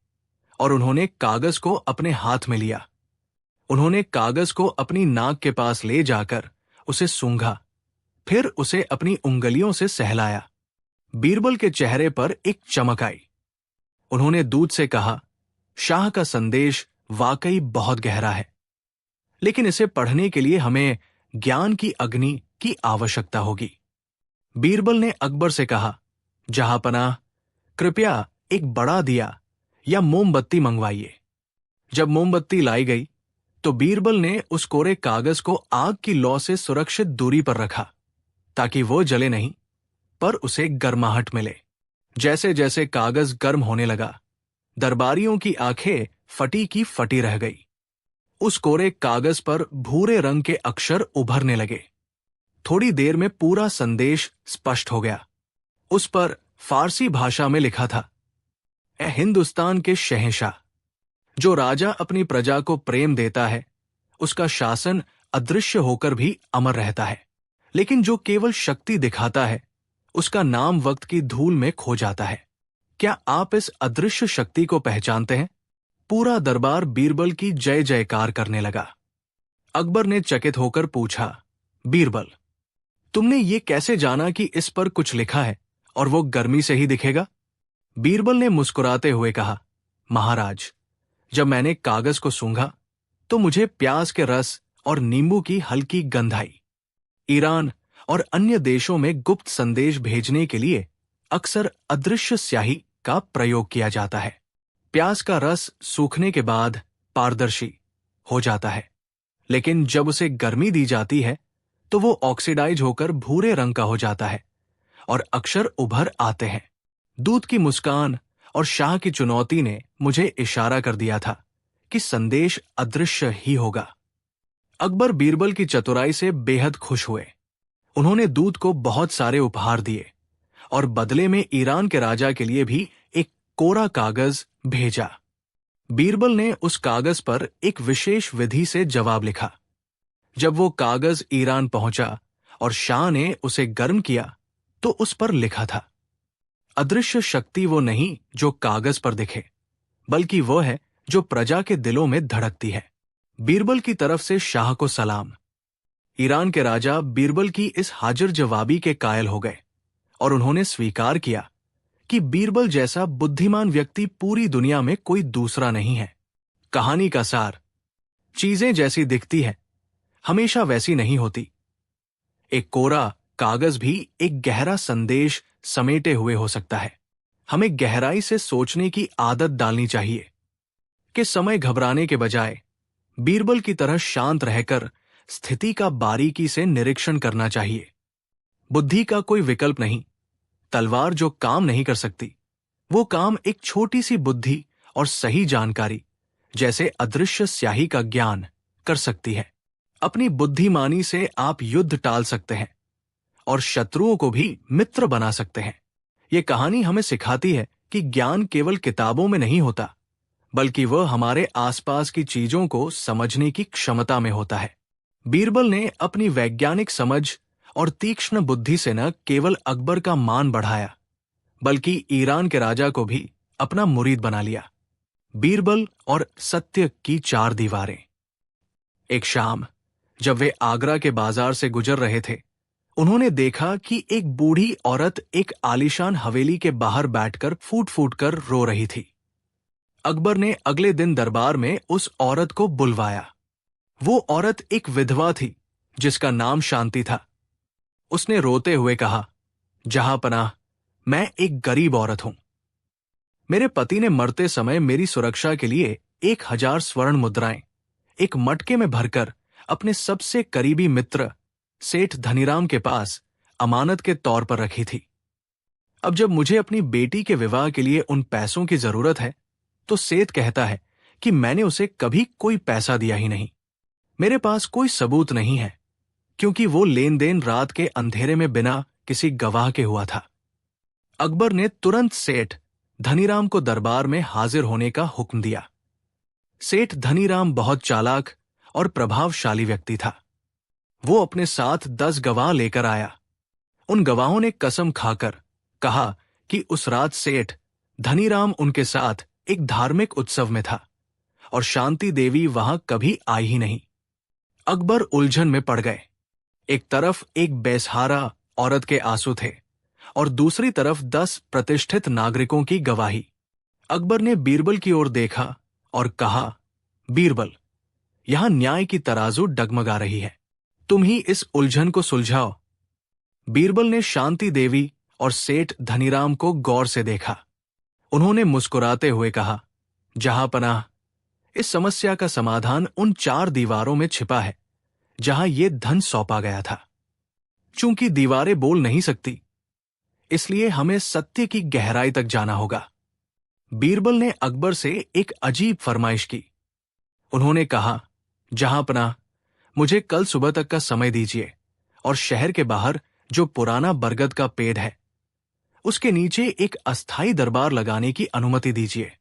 और उन्होंने कागज को अपने हाथ में लिया। उन्होंने कागज को अपनी नाक के पास ले जाकर उसे सूंघा, फिर उसे अपनी उंगलियों से सहलाया। बीरबल के चेहरे पर एक चमक आई। उन्होंने दूत से कहा, शाह का संदेश वाकई बहुत गहरा है, लेकिन इसे पढ़ने के लिए हमें ज्ञान की अग्नि की आवश्यकता होगी। बीरबल ने अकबर से कहा, जहांपनाह, कृपया एक बड़ा दिया या मोमबत्ती मंगवाइए। जब मोमबत्ती लाई गई तो बीरबल ने उस कोरे कागज को आग की लौ से सुरक्षित दूरी पर रखा, ताकि वो जले नहीं, पर उसे गर्माहट मिले। जैसे जैसे कागज गर्म होने लगा, दरबारियों की आंखें फटी की फटी रह गई। उस कोरे कागज पर भूरे रंग के अक्षर उभरने लगे। थोड़ी देर में पूरा संदेश स्पष्ट हो गया। उस पर फारसी भाषा में लिखा था, ए हिंदुस्तान के शहंशाह, जो राजा अपनी प्रजा को प्रेम देता है, उसका शासन अदृश्य होकर भी अमर रहता है, लेकिन जो केवल शक्ति दिखाता है, उसका नाम वक्त की धूल में खो जाता है। क्या आप इस अदृश्य शक्ति को पहचानते हैं? पूरा दरबार बीरबल की जय जयकार करने लगा। अकबर ने चकित होकर पूछा, बीरबल, तुमने ये कैसे जाना कि इस पर कुछ लिखा है और वो गर्मी से ही दिखेगा? बीरबल ने मुस्कुराते हुए कहा, महाराज, जब मैंने कागज को सूंघा तो मुझे प्याज के रस और नींबू की हल्की गंध आई। ईरान और अन्य देशों में गुप्त संदेश भेजने के लिए अक्सर अदृश्य स्याही का प्रयोग किया जाता है। प्याज का रस सूखने के बाद पारदर्शी हो जाता है, लेकिन जब उसे गर्मी दी जाती है तो वो ऑक्सीडाइज होकर भूरे रंग का हो जाता है और अक्षर उभर आते हैं। दूत की मुस्कान और शाह की चुनौती ने मुझे इशारा कर दिया था कि संदेश अदृश्य ही होगा। अकबर बीरबल की चतुराई से बेहद खुश हुए। उन्होंने दूत को बहुत सारे उपहार दिए और बदले में ईरान के राजा के लिए भी एक कोरा कागज भेजा। बीरबल ने उस कागज पर एक विशेष विधि से जवाब लिखा। जब वो कागज ईरान पहुंचा और शाह ने उसे गर्म किया तो उस पर लिखा था, अदृश्य शक्ति वो नहीं जो कागज पर दिखे, बल्कि वो है जो प्रजा के दिलों में धड़कती है। बीरबल की तरफ से शाह को सलाम। ईरान के राजा बीरबल की इस हाजिर जवाबी के कायल हो गए और उन्होंने स्वीकार किया कि बीरबल जैसा बुद्धिमान व्यक्ति पूरी दुनिया में कोई दूसरा नहीं है। कहानी का सार, चीजें जैसी दिखती है हमेशा वैसी नहीं होती। एक कोरा कागज भी एक गहरा संदेश समेटे हुए हो सकता है। हमें गहराई से सोचने की आदत डालनी चाहिए कि समय घबराने के बजाय बीरबल की तरह शांत रहकर स्थिति का बारीकी से निरीक्षण करना चाहिए। बुद्धि का कोई विकल्प नहीं। तलवार जो काम नहीं कर सकती, वो काम एक छोटी सी बुद्धि और सही जानकारी जैसे अदृश्य स्याही का ज्ञान कर सकती है। अपनी बुद्धिमानी से आप युद्ध टाल सकते हैं और शत्रुओं को भी मित्र बना सकते हैं। ये कहानी हमें सिखाती है कि ज्ञान केवल किताबों में नहीं होता, बल्कि वह हमारे आसपास की चीजों को समझने की क्षमता में होता है। बीरबल ने अपनी वैज्ञानिक समझ और तीक्ष्ण बुद्धि से न केवल अकबर का मान बढ़ाया, बल्कि ईरान के राजा को भी अपना मुरीद बना लिया। बीरबल और सत्य की 4 दीवारें। एक शाम जब वे आगरा के बाजार से गुजर रहे थे, उन्होंने देखा कि एक बूढ़ी औरत एक आलीशान हवेली के बाहर बैठकर फूट फूट कर रो रही थी। अकबर ने अगले दिन दरबार में उस औरत को बुलवाया। वो औरत एक विधवा थी जिसका नाम शांति था। उसने रोते हुए कहा, जहांपनाह, मैं एक गरीब औरत हूं। मेरे पति ने मरते समय मेरी सुरक्षा के लिए 1000 स्वर्ण मुद्राएं एक मटके में भरकर अपने सबसे करीबी मित्र सेठ धनीराम के पास अमानत के तौर पर रखी थी। अब जब मुझे अपनी बेटी के विवाह के लिए उन पैसों की जरूरत है, तो सेठ कहता है कि मैंने उसे कभी कोई पैसा दिया ही नहीं। मेरे पास कोई सबूत नहीं है, क्योंकि वो लेन देन रात के अंधेरे में बिना किसी गवाह के हुआ था। अकबर ने तुरंत सेठ धनीराम को दरबार में हाजिर होने का हुक्म दिया। सेठ धनीराम बहुत चालाक और प्रभावशाली व्यक्ति था। वो अपने साथ 10 गवाह लेकर आया। उन गवाहों ने कसम खाकर कहा कि उस रात सेठ धनीराम उनके साथ एक धार्मिक उत्सव में था और शांति देवी वहां कभी आई ही नहीं। अकबर उलझन में पड़ गए। एक तरफ एक बेसहारा औरत के आंसू थे और दूसरी तरफ 10 प्रतिष्ठित नागरिकों की गवाही। अकबर ने बीरबल की ओर देखा और कहा, बीरबल, यहां न्याय की तराजू डगमगा रही है। तुम ही इस उलझन को सुलझाओ। बीरबल ने शांति देवी और सेठ धनीराम को गौर से देखा। उन्होंने मुस्कुराते हुए कहा, जहांपनाह, इस समस्या का समाधान उन 4 दीवारों में छिपा है जहां ये धन सौंपा गया था। चूंकि दीवारें बोल नहीं सकती, इसलिए हमें सत्य की गहराई तक जाना होगा। बीरबल ने अकबर से एक अजीब फरमाइश की। उन्होंने कहा, जहांपनाह, मुझे कल सुबह तक का समय दीजिए और शहर के बाहर जो पुराना बरगद का पेड़ है, उसके नीचे एक अस्थायी दरबार लगाने की अनुमति दीजिए।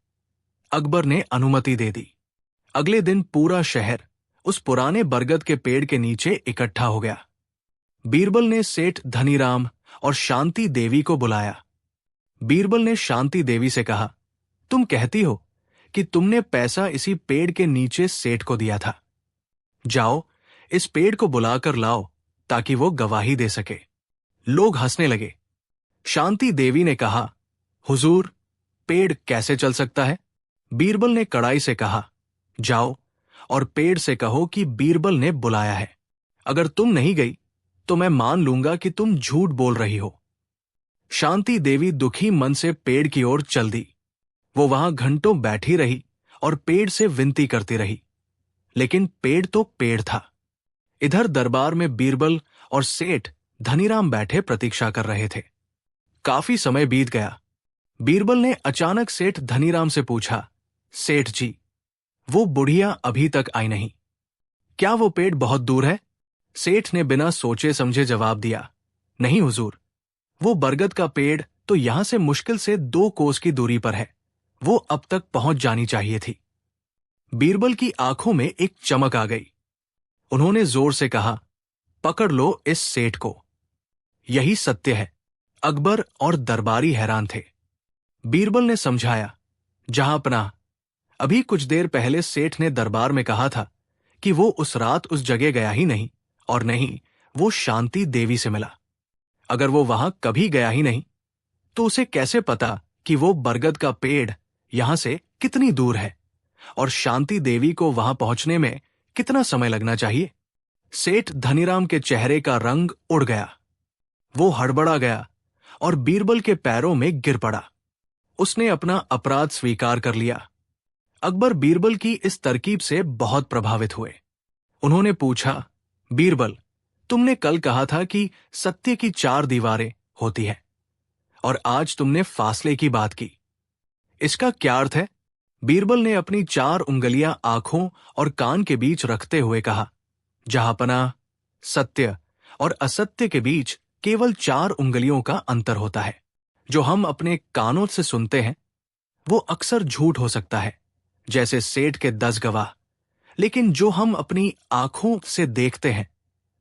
अकबर ने अनुमति दे दी। अगले दिन पूरा शहर उस पुराने बरगद के पेड़ के नीचे इकट्ठा हो गया। बीरबल ने सेठ धनीराम और शांति देवी को बुलाया। बीरबल ने शांति देवी से कहा, तुम कहती हो कि तुमने पैसा इसी पेड़ के नीचे सेठ को दिया था। जाओ, इस पेड़ को बुलाकर लाओ ताकि वो गवाही दे सके। लोग हंसने लगे। शांति देवी ने कहा, हुजूर, पेड़ कैसे चल सकता है? बीरबल ने कड़ाई से कहा, जाओ और पेड़ से कहो कि बीरबल ने बुलाया है। अगर तुम नहीं गई तो मैं मान लूंगा कि तुम झूठ बोल रही हो। शांति देवी दुखी मन से पेड़ की ओर चल दी। वो वहां घंटों बैठी रही और पेड़ से विनती करती रही, लेकिन पेड़ तो पेड़ था। इधर दरबार में बीरबल और सेठ धनीराम बैठे प्रतीक्षा कर रहे थे। काफी समय बीत गया। बीरबल ने अचानक सेठ धनीराम से पूछा, सेठ जी, वो बुढ़िया अभी तक आई नहीं, क्या वो पेड़ बहुत दूर है? सेठ ने बिना सोचे समझे जवाब दिया, नहीं हुजूर, वो बरगद का पेड़ तो यहां से मुश्किल से 2 कोस की दूरी पर है। वो अब तक पहुंच जानी चाहिए थी। बीरबल की आंखों में एक चमक आ गई। उन्होंने जोर से कहा, पकड़ लो इस सेठ को। यही सत्य है। अकबर और दरबारी हैरान थे। बीरबल ने समझाया, जहांपनाह, अभी कुछ देर पहले सेठ ने दरबार में कहा था कि वो उस रात उस जगह गया ही नहीं और नहीं वो शांति देवी से मिला। अगर वो वहां कभी गया ही नहीं, तो उसे कैसे पता कि वो बरगद का पेड़ यहां से कितनी दूर है और शांति देवी को वहां पहुंचने में कितना समय लगना चाहिए? सेठ धनीराम के चेहरे का रंग उड़ गया। वो हड़बड़ा गया और बीरबल के पैरों में गिर पड़ा। उसने अपना अपराध स्वीकार कर लिया। अकबर बीरबल की इस तरकीब से बहुत प्रभावित हुए। उन्होंने पूछा, बीरबल, तुमने कल कहा था कि सत्य की 4 दीवारें होती है और आज तुमने फासले की बात की। इसका क्या अर्थ है? बीरबल ने अपनी 4 उंगलियां आंखों और कान के बीच रखते हुए कहा, जहांपनाह, सत्य और असत्य के बीच केवल 4 उंगलियों का अंतर होता है। जो हम अपने कानों से सुनते हैं वो अक्सर झूठ हो सकता है, जैसे सेठ के 10 गवाह, लेकिन जो हम अपनी आंखों से देखते हैं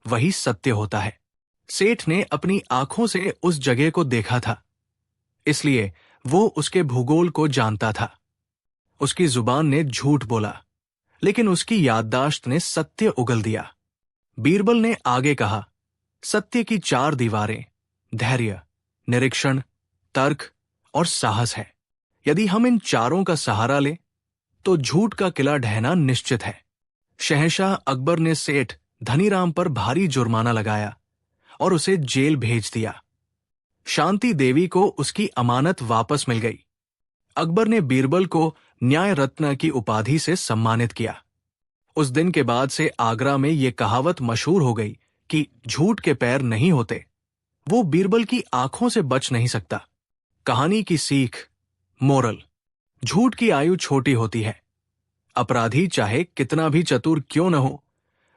वही सत्य होता है। सेठ ने अपनी आंखों से उस जगह को देखा था, इसलिए वो उसके भूगोल को जानता था। उसकी जुबान ने झूठ बोला, लेकिन उसकी याददाश्त ने सत्य उगल दिया। बीरबल ने आगे कहा, सत्य की 4 दीवारें धैर्य, निरीक्षण, तर्क और साहस है। यदि हम इन चारों का सहारा लें तो झूठ का किला ढहना निश्चित है। शहंशाह अकबर ने सेठ धनीराम पर भारी जुर्माना लगाया और उसे जेल भेज दिया। शांति देवी को उसकी अमानत वापस मिल गई। अकबर ने बीरबल को न्याय रत्न की उपाधि से सम्मानित किया। उस दिन के बाद से आगरा में ये कहावत मशहूर हो गई कि झूठ के पैर नहीं होते। वो बीरबल की आंखों से बच नहीं सकता। कहानी की सीख, मोरल, झूठ की आयु छोटी होती है। अपराधी चाहे कितना भी चतुर क्यों न हो,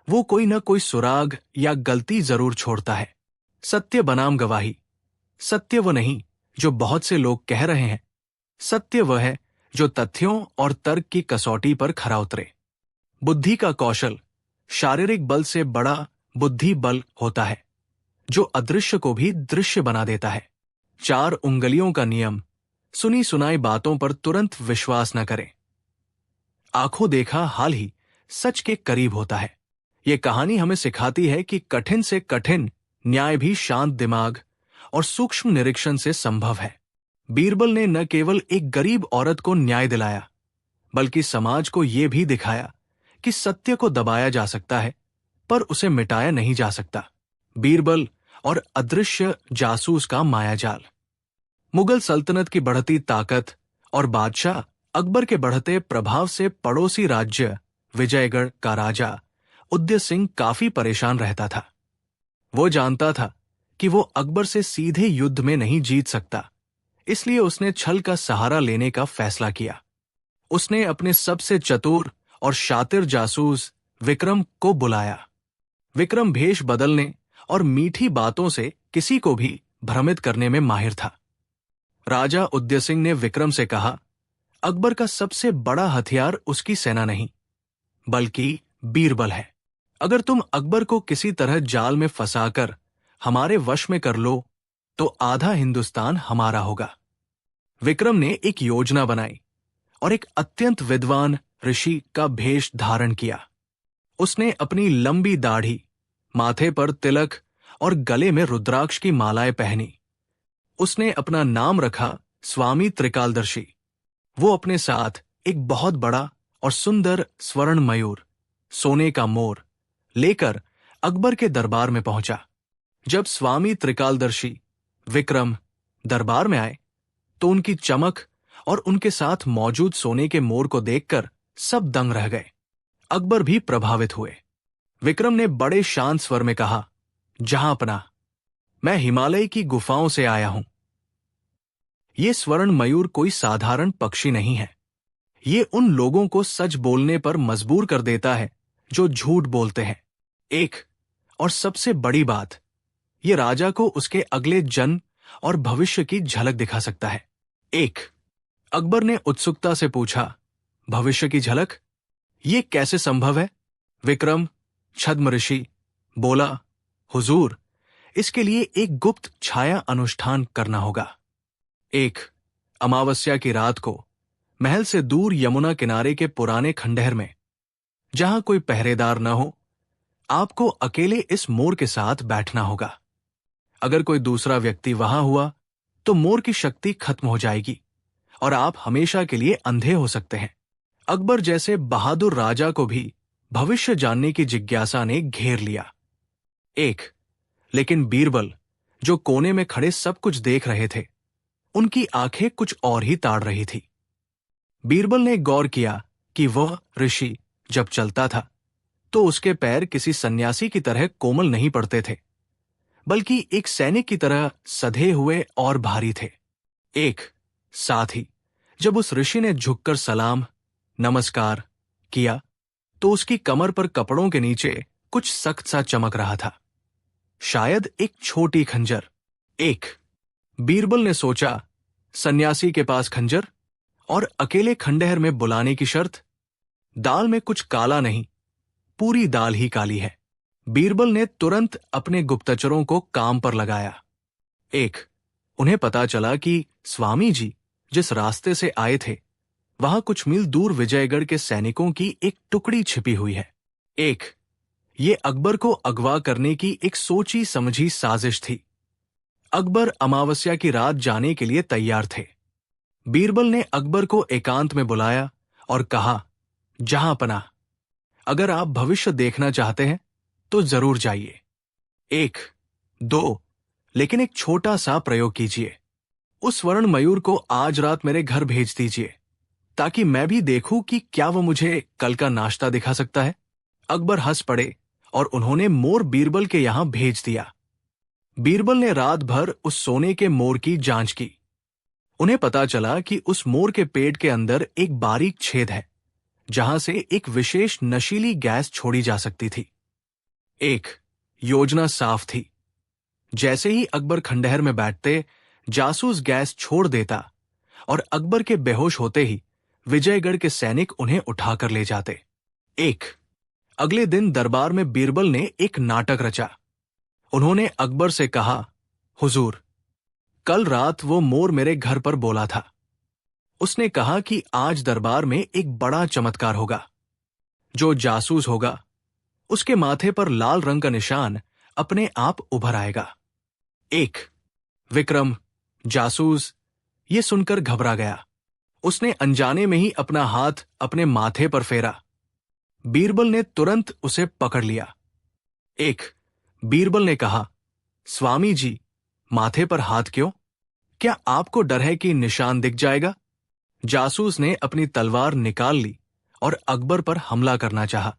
वो कोई न कोई सुराग या गलती जरूर छोड़ता है। सत्य बनाम गवाही। सत्य वो नहीं जो बहुत से लोग कह रहे हैं, सत्य वह है जो तथ्यों और तर्क की कसौटी पर खरा उतरे। बुद्धि का कौशल शारीरिक बल से बड़ा बुद्धि बल होता है, जो अदृश्य को भी दृश्य बना देता है। 4 उंगलियों का नियम, सुनी सुनाई बातों पर तुरंत विश्वास न करें। आंखों देखा हाल ही सच के करीब होता है। ये कहानी हमें सिखाती है कि कठिन से कठिन न्याय भी शांत दिमाग और सूक्ष्म निरीक्षण से संभव है। बीरबल ने न केवल एक गरीब औरत को न्याय दिलाया, बल्कि समाज को यह भी दिखाया कि सत्य को दबाया जा सकता है, पर उसे मिटाया नहीं जा सकता। बीरबल और अदृश्य जासूस का मायाजाल। मुगल सल्तनत की बढ़ती ताकत और बादशाह अकबर के बढ़ते प्रभाव से पड़ोसी राज्य विजयगढ़ का राजा उदय सिंह काफी परेशान रहता था। वो जानता था कि वो अकबर से सीधे युद्ध में नहीं जीत सकता, इसलिए उसने छल का सहारा लेने का फैसला किया। उसने अपने सबसे चतुर और शातिर जासूस विक्रम को बुलाया। विक्रम भेष बदलने और मीठी बातों से किसी को भी भ्रमित करने में माहिर था। राजा उदय सिंह ने विक्रम से कहा, अकबर का सबसे बड़ा हथियार उसकी सेना नहीं, बल्कि बीरबल है। अगर तुम अकबर को किसी तरह जाल में फंसाकर हमारे वश में कर लो, तो आधा हिंदुस्तान हमारा होगा। विक्रम ने एक योजना बनाई और एक अत्यंत विद्वान ऋषि का भेष धारण किया। उसने अपनी लंबी दाढ़ी, माथे पर तिलक और गले में रुद्राक्ष की मालाएं पहनी। उसने अपना नाम रखा स्वामी त्रिकालदर्शी। वो अपने साथ एक बहुत बड़ा और सुंदर स्वर्ण मयूर, सोने का मोर, लेकर अकबर के दरबार में पहुंचा। जब स्वामी त्रिकालदर्शी विक्रम दरबार में आए, तो उनकी चमक और उनके साथ मौजूद सोने के मोर को देखकर सब दंग रह गए। अकबर भी प्रभावित हुए। विक्रम ने बड़े शांत स्वर में कहा, जहांपना, मैं हिमालय की गुफाओं से आया हूं। ये स्वर्ण मयूर कोई साधारण पक्षी नहीं है। ये उन लोगों को सच बोलने पर मजबूर कर देता है जो झूठ बोलते हैं। एक और सबसे बड़ी बात, ये राजा को उसके अगले जन्म और भविष्य की झलक दिखा सकता है। एक, अकबर ने उत्सुकता से पूछा, भविष्य की झलक? ये कैसे संभव है? विक्रम छद्म ऋषि बोला, हुजूर, इसके लिए एक गुप्त छाया अनुष्ठान करना होगा। एक, अमावस्या की रात को महल से दूर यमुना किनारे के पुराने खंडहर में, जहां कोई पहरेदार न हो, आपको अकेले इस मोर के साथ बैठना होगा। अगर कोई दूसरा व्यक्ति वहां हुआ तो मोर की शक्ति खत्म हो जाएगी और आप हमेशा के लिए अंधे हो सकते हैं। अकबर जैसे बहादुर राजा को भी भविष्य जानने की जिज्ञासा ने घेर लिया। एक, लेकिन बीरबल, जो कोने में खड़े सब कुछ देख रहे थे, उनकी आंखें कुछ और ही ताड़ रही थी। बीरबल ने गौर किया कि वह ऋषि जब चलता था तो उसके पैर किसी सन्यासी की तरह कोमल नहीं पड़ते थे, बल्कि एक सैनिक की तरह सधे हुए और भारी थे। एक, साथ ही जब उस ऋषि ने झुककर सलाम नमस्कार किया तो उसकी कमर पर कपड़ों के नीचे कुछ सख्त सा चमक रहा था, शायद एक छोटी खंजर। एक, बीरबल ने सोचा, सन्यासी के पास खंजर और अकेले खंडहर में बुलाने की शर्त? दाल में कुछ काला नहीं, पूरी दाल ही काली है। बीरबल ने तुरंत अपने गुप्तचरों को काम पर लगाया। एक, उन्हें पता चला कि स्वामी जी जिस रास्ते से आए थे वहां कुछ मील दूर विजयगढ़ के सैनिकों की एक टुकड़ी छिपी हुई है। एक, ये अकबर को अगवा करने की एक सोची समझी साजिश थी। अकबर अमावस्या की रात जाने के लिए तैयार थे। बीरबल ने अकबर को एकांत में बुलाया और कहा, जहां पनाह, अगर आप भविष्य देखना चाहते हैं तो जरूर जाइए। एक, दो, लेकिन एक छोटा सा प्रयोग कीजिए। उस स्वर्ण मयूर को आज रात मेरे घर भेज दीजिए ताकि मैं भी देखूं कि क्या वो मुझे कल का नाश्ता दिखा सकता है। अकबर हंस पड़े और उन्होंने मोर बीरबल के यहां भेज दिया। बीरबल ने रात भर उस सोने के मोर की जांच की। उन्हें पता चला कि उस मोर के पेट के अंदर एक बारीक छेद है जहां से एक विशेष नशीली गैस छोड़ी जा सकती थी। एक, योजना साफ थी। जैसे ही अकबर खंडहर में बैठते, जासूस गैस छोड़ देता और अकबर के बेहोश होते ही विजयगढ़ के सैनिक उन्हें उठाकर ले जाते। एक, अगले दिन दरबार में बीरबल ने एक नाटक रचा। उन्होंने अकबर से कहा, हुजूर, कल रात वो मोर मेरे घर पर बोला था। उसने कहा कि आज दरबार में एक बड़ा चमत्कार होगा। जो जासूस होगा उसके माथे पर लाल रंग का निशान अपने आप उभर आएगा। एक, विक्रम, जासूस, ये सुनकर घबरा गया। उसने अनजाने में ही अपना हाथ अपने माथे पर फेरा। बीरबल ने तुरंत उसे पकड़ लिया। एक, बीरबल ने कहा, स्वामी जी, माथे पर हाथ क्यों? क्या आपको डर है कि निशान दिख जाएगा? जासूस ने अपनी तलवार निकाल ली और अकबर पर हमला करना चाहा,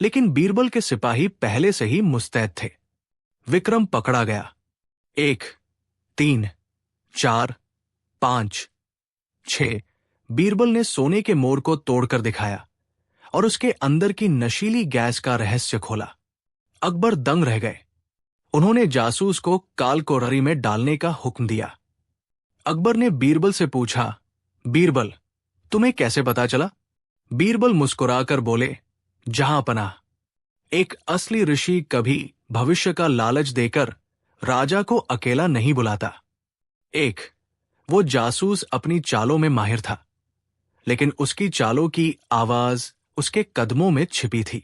लेकिन बीरबल के सिपाही पहले से ही मुस्तैद थे। विक्रम पकड़ा गया। 1, 3, 4, 5, 6 बीरबल ने सोने के मोर को तोड़कर दिखाया और उसके अंदर की नशीली गैस का रहस्य खोला। अकबर दंग रह गए। उन्होंने जासूस को कालकोठरी में डालने का हुक्म दिया। अकबर ने बीरबल से पूछा, बीरबल, तुम्हें कैसे पता चला? बीरबल मुस्कुराकर बोले, जहां पनाह, एक असली ऋषि कभी भविष्य का लालच देकर राजा को अकेला नहीं बुलाता। एक, वो जासूस अपनी चालों में माहिर था, लेकिन उसकी चालों की आवाज उसके कदमों में छिपी थी।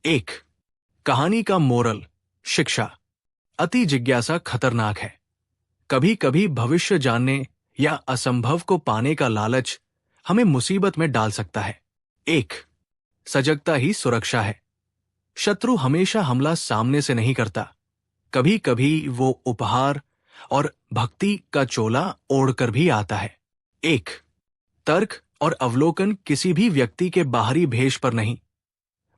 एक, कहानी का मोरल, शिक्षा, अति जिज्ञासा खतरनाक है। कभी कभी भविष्य जानने या असंभव को पाने का लालच हमें मुसीबत में डाल सकता है। एक, सजगता ही सुरक्षा है। शत्रु हमेशा हमला सामने से नहीं करता, कभी कभी वो उपहार और भक्ति का चोला ओढ़कर भी आता है। एक, तर्क और अवलोकन किसी भी व्यक्ति के बाहरी भेष पर नहीं,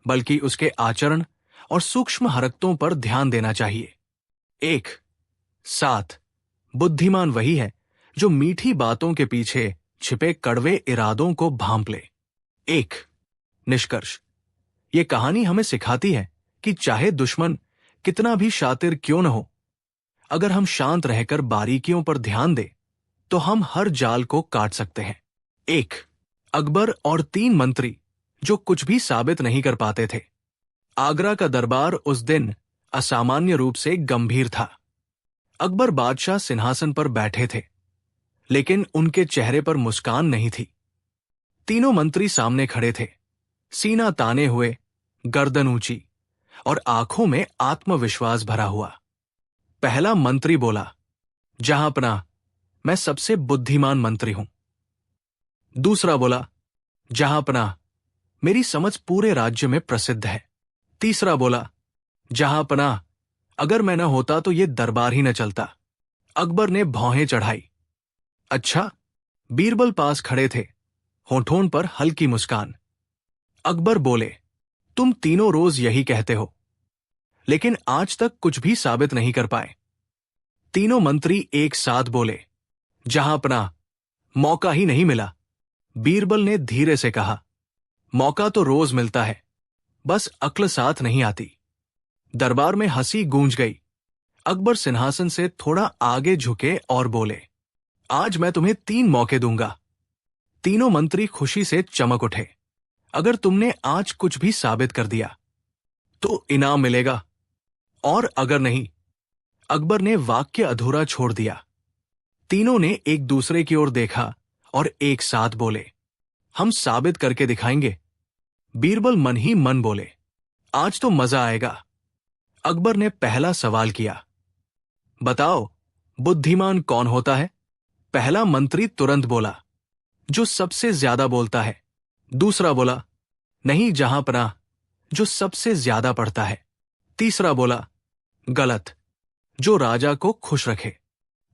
बल्कि उसके आचरण और सूक्ष्म हरकतों पर ध्यान देना चाहिए। एक, 7, बुद्धिमान वही है जो मीठी बातों के पीछे छिपे कड़वे इरादों को भांप ले। एक, निष्कर्ष, ये कहानी हमें सिखाती है कि चाहे दुश्मन कितना भी शातिर क्यों न हो, अगर हम शांत रहकर बारीकियों पर ध्यान दें तो हम हर जाल को काट सकते हैं। एक, अकबर और 3 मंत्री जो कुछ भी साबित नहीं कर पाते थे। आगरा का दरबार उस दिन असामान्य रूप से गंभीर था। अकबर बादशाह सिंहासन पर बैठे थे, लेकिन उनके चेहरे पर मुस्कान नहीं थी। तीनों मंत्री सामने खड़े थे, सीना ताने हुए, गर्दन ऊंची और आंखों में आत्मविश्वास भरा हुआ। पहला मंत्री बोला, जहां पनाह, मैं सबसे बुद्धिमान मंत्री हूं। दूसरा बोला, जहां पनाह, मेरी समझ पूरे राज्य में प्रसिद्ध है। तीसरा बोला, जहां पनाह, अगर मैं न होता तो यह दरबार ही न चलता। अकबर ने भौहें चढ़ाई। अच्छा, बीरबल पास खड़े थे, होठों पर हल्की मुस्कान। अकबर बोले, तुम तीनों रोज यही कहते हो, लेकिन आज तक कुछ भी साबित नहीं कर पाए। तीनों मंत्री एक साथ बोले, जहां पनाह, मौका ही नहीं मिला। बीरबल ने धीरे से कहा, मौका तो रोज मिलता है, बस अक्ल साथ नहीं आती। दरबार में हंसी गूंज गई। अकबर सिंहासन से थोड़ा आगे झुके और बोले, आज मैं तुम्हें 3 मौके दूंगा। तीनों मंत्री खुशी से चमक उठे। अगर तुमने आज कुछ भी साबित कर दिया तो इनाम मिलेगा, और अगर नहीं। अकबर ने वाक्य अधूरा छोड़ दिया। तीनों ने एक दूसरे की ओर देखा और एक साथ बोले, हम साबित करके दिखाएंगे। बीरबल मन ही मन बोले, आज तो मजा आएगा। अकबर ने पहला सवाल किया, बताओ बुद्धिमान कौन होता है? पहला मंत्री तुरंत बोला, जो सबसे ज्यादा बोलता है। दूसरा बोला, नहीं जहांपनाह, जो सबसे ज्यादा पढ़ता है। तीसरा बोला, गलत, जो राजा को खुश रखे।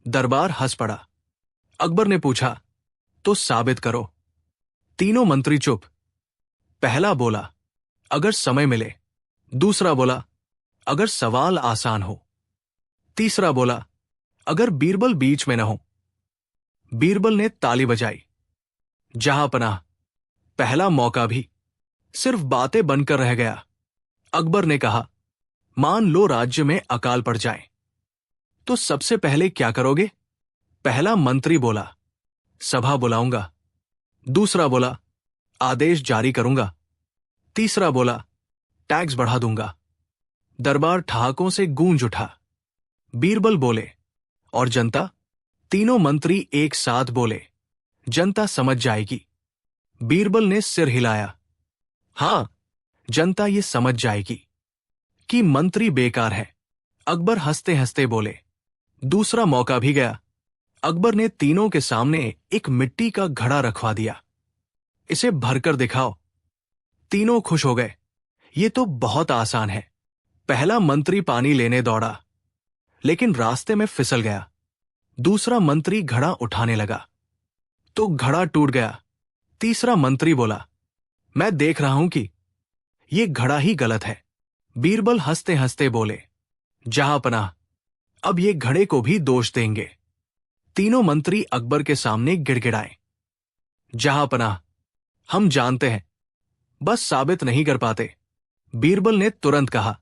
दरबार हंस पड़ा। अकबर ने पूछा, तो साबित करो। तीनों मंत्री चुप। पहला बोला, अगर समय मिले। दूसरा बोला, अगर सवाल आसान हो। तीसरा बोला, अगर बीरबल बीच में न हो। बीरबल ने ताली बजाई। जहांपनाह, पहला मौका भी सिर्फ बातें बनकर रह गया। अकबर ने कहा, मान लो राज्य में अकाल पड़ जाए तो सबसे पहले क्या करोगे? पहला मंत्री बोला, सभा बुलाऊंगा। दूसरा बोला, आदेश जारी करूंगा। तीसरा बोला, टैक्स बढ़ा दूंगा। दरबार ठहाकों से गूंज उठा। बीरबल बोले, और जनता? तीनों मंत्री एक साथ बोले, जनता समझ जाएगी। बीरबल ने सिर हिलाया, हां, जनता ये समझ जाएगी कि मंत्री बेकार है। अकबर हंसते हंसते बोले, दूसरा मौका भी गया। अकबर ने तीनों के सामने एक मिट्टी का घड़ा रखवा दिया। इसे भरकर दिखाओ। तीनों खुश हो गए। ये तो बहुत आसान है। पहला मंत्री पानी लेने दौड़ा, लेकिन रास्ते में फिसल गया। दूसरा मंत्री घड़ा उठाने लगा तो घड़ा टूट गया। तीसरा मंत्री बोला, मैं देख रहा हूं कि ये घड़ा ही गलत है। बीरबल हंसते हंसते बोले, जहांपनाह, अब ये घड़े को भी दोष देंगे। तीनों मंत्री अकबर के सामने गिड़गिड़ाए, जहांपनाह, हम जानते हैं, बस साबित नहीं कर पाते। बीरबल ने तुरंत कहा,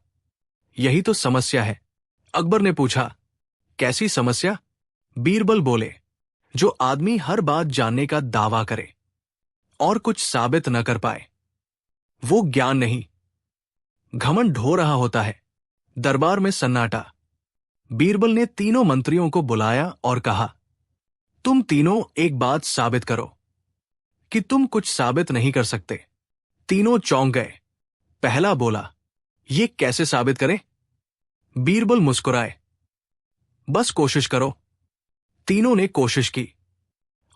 यही तो समस्या है। अकबर ने पूछा, कैसी समस्या? बीरबल बोले, जो आदमी हर बात जानने का दावा करे और कुछ साबित न कर पाए, वो ज्ञान नहीं, घमंड हो रहा होता है। दरबार में सन्नाटा। बीरबल ने तीनों मंत्रियों को बुलाया और कहा, तुम तीनों एक बात साबित करो कि तुम कुछ साबित नहीं कर सकते। तीनों चौंक गए। पहला बोला, ये कैसे साबित करें? बीरबल मुस्कुराए, बस कोशिश करो। तीनों ने कोशिश की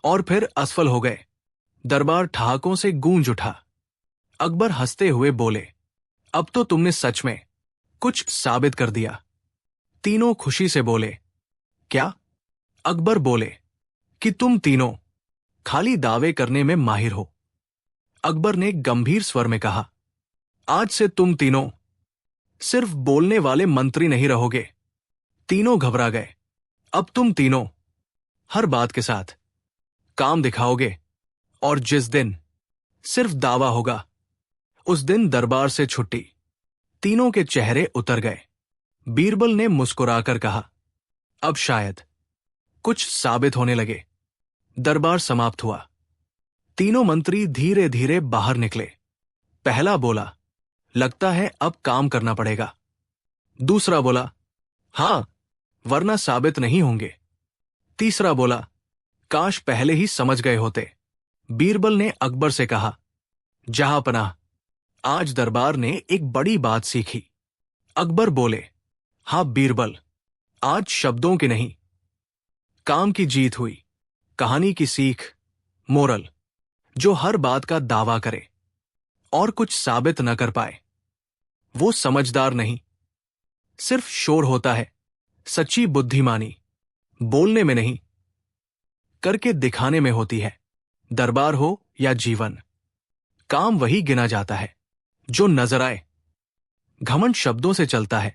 और फिर असफल हो गए। दरबार ठहाकों से गूंज उठा। अकबर हंसते हुए बोले, अब तो तुमने सच में कुछ साबित कर दिया। तीनों खुशी से बोले, क्या? अकबर बोले कि तुम तीनों खाली दावे करने में माहिर हो। अकबर ने गंभीर स्वर में कहा, आज से तुम तीनों सिर्फ बोलने वाले मंत्री नहीं रहोगे। तीनों घबरा गए। अब तुम तीनों हर बात के साथ काम दिखाओगे, और जिस दिन सिर्फ दावा होगा, उस दिन दरबार से छुट्टी। तीनों के चेहरे उतर गए। बीरबल ने मुस्कुराकर कहा, अब शायद कुछ साबित होने लगे। दरबार समाप्त हुआ। तीनों मंत्री धीरे धीरे बाहर निकले। पहला बोला, लगता है अब काम करना पड़ेगा। दूसरा बोला, हां, वरना साबित नहीं होंगे। तीसरा बोला, काश पहले ही समझ गए होते। बीरबल ने अकबर से कहा, जहांपनाह, आज दरबार ने एक बड़ी बात सीखी। अकबर बोले, हां बीरबल, आज शब्दों की नहीं, काम की जीत हुई। कहानी की सीख, मोरल, जो हर बात का दावा करे और कुछ साबित न कर पाए, वो समझदार नहीं। सिर्फ शोर होता है। सच्ची बुद्धिमानी बोलने में नहीं, करके दिखाने में होती है। दरबार हो या जीवन, काम वही गिना जाता है जो नजर आए। घमंड शब्दों से चलता है,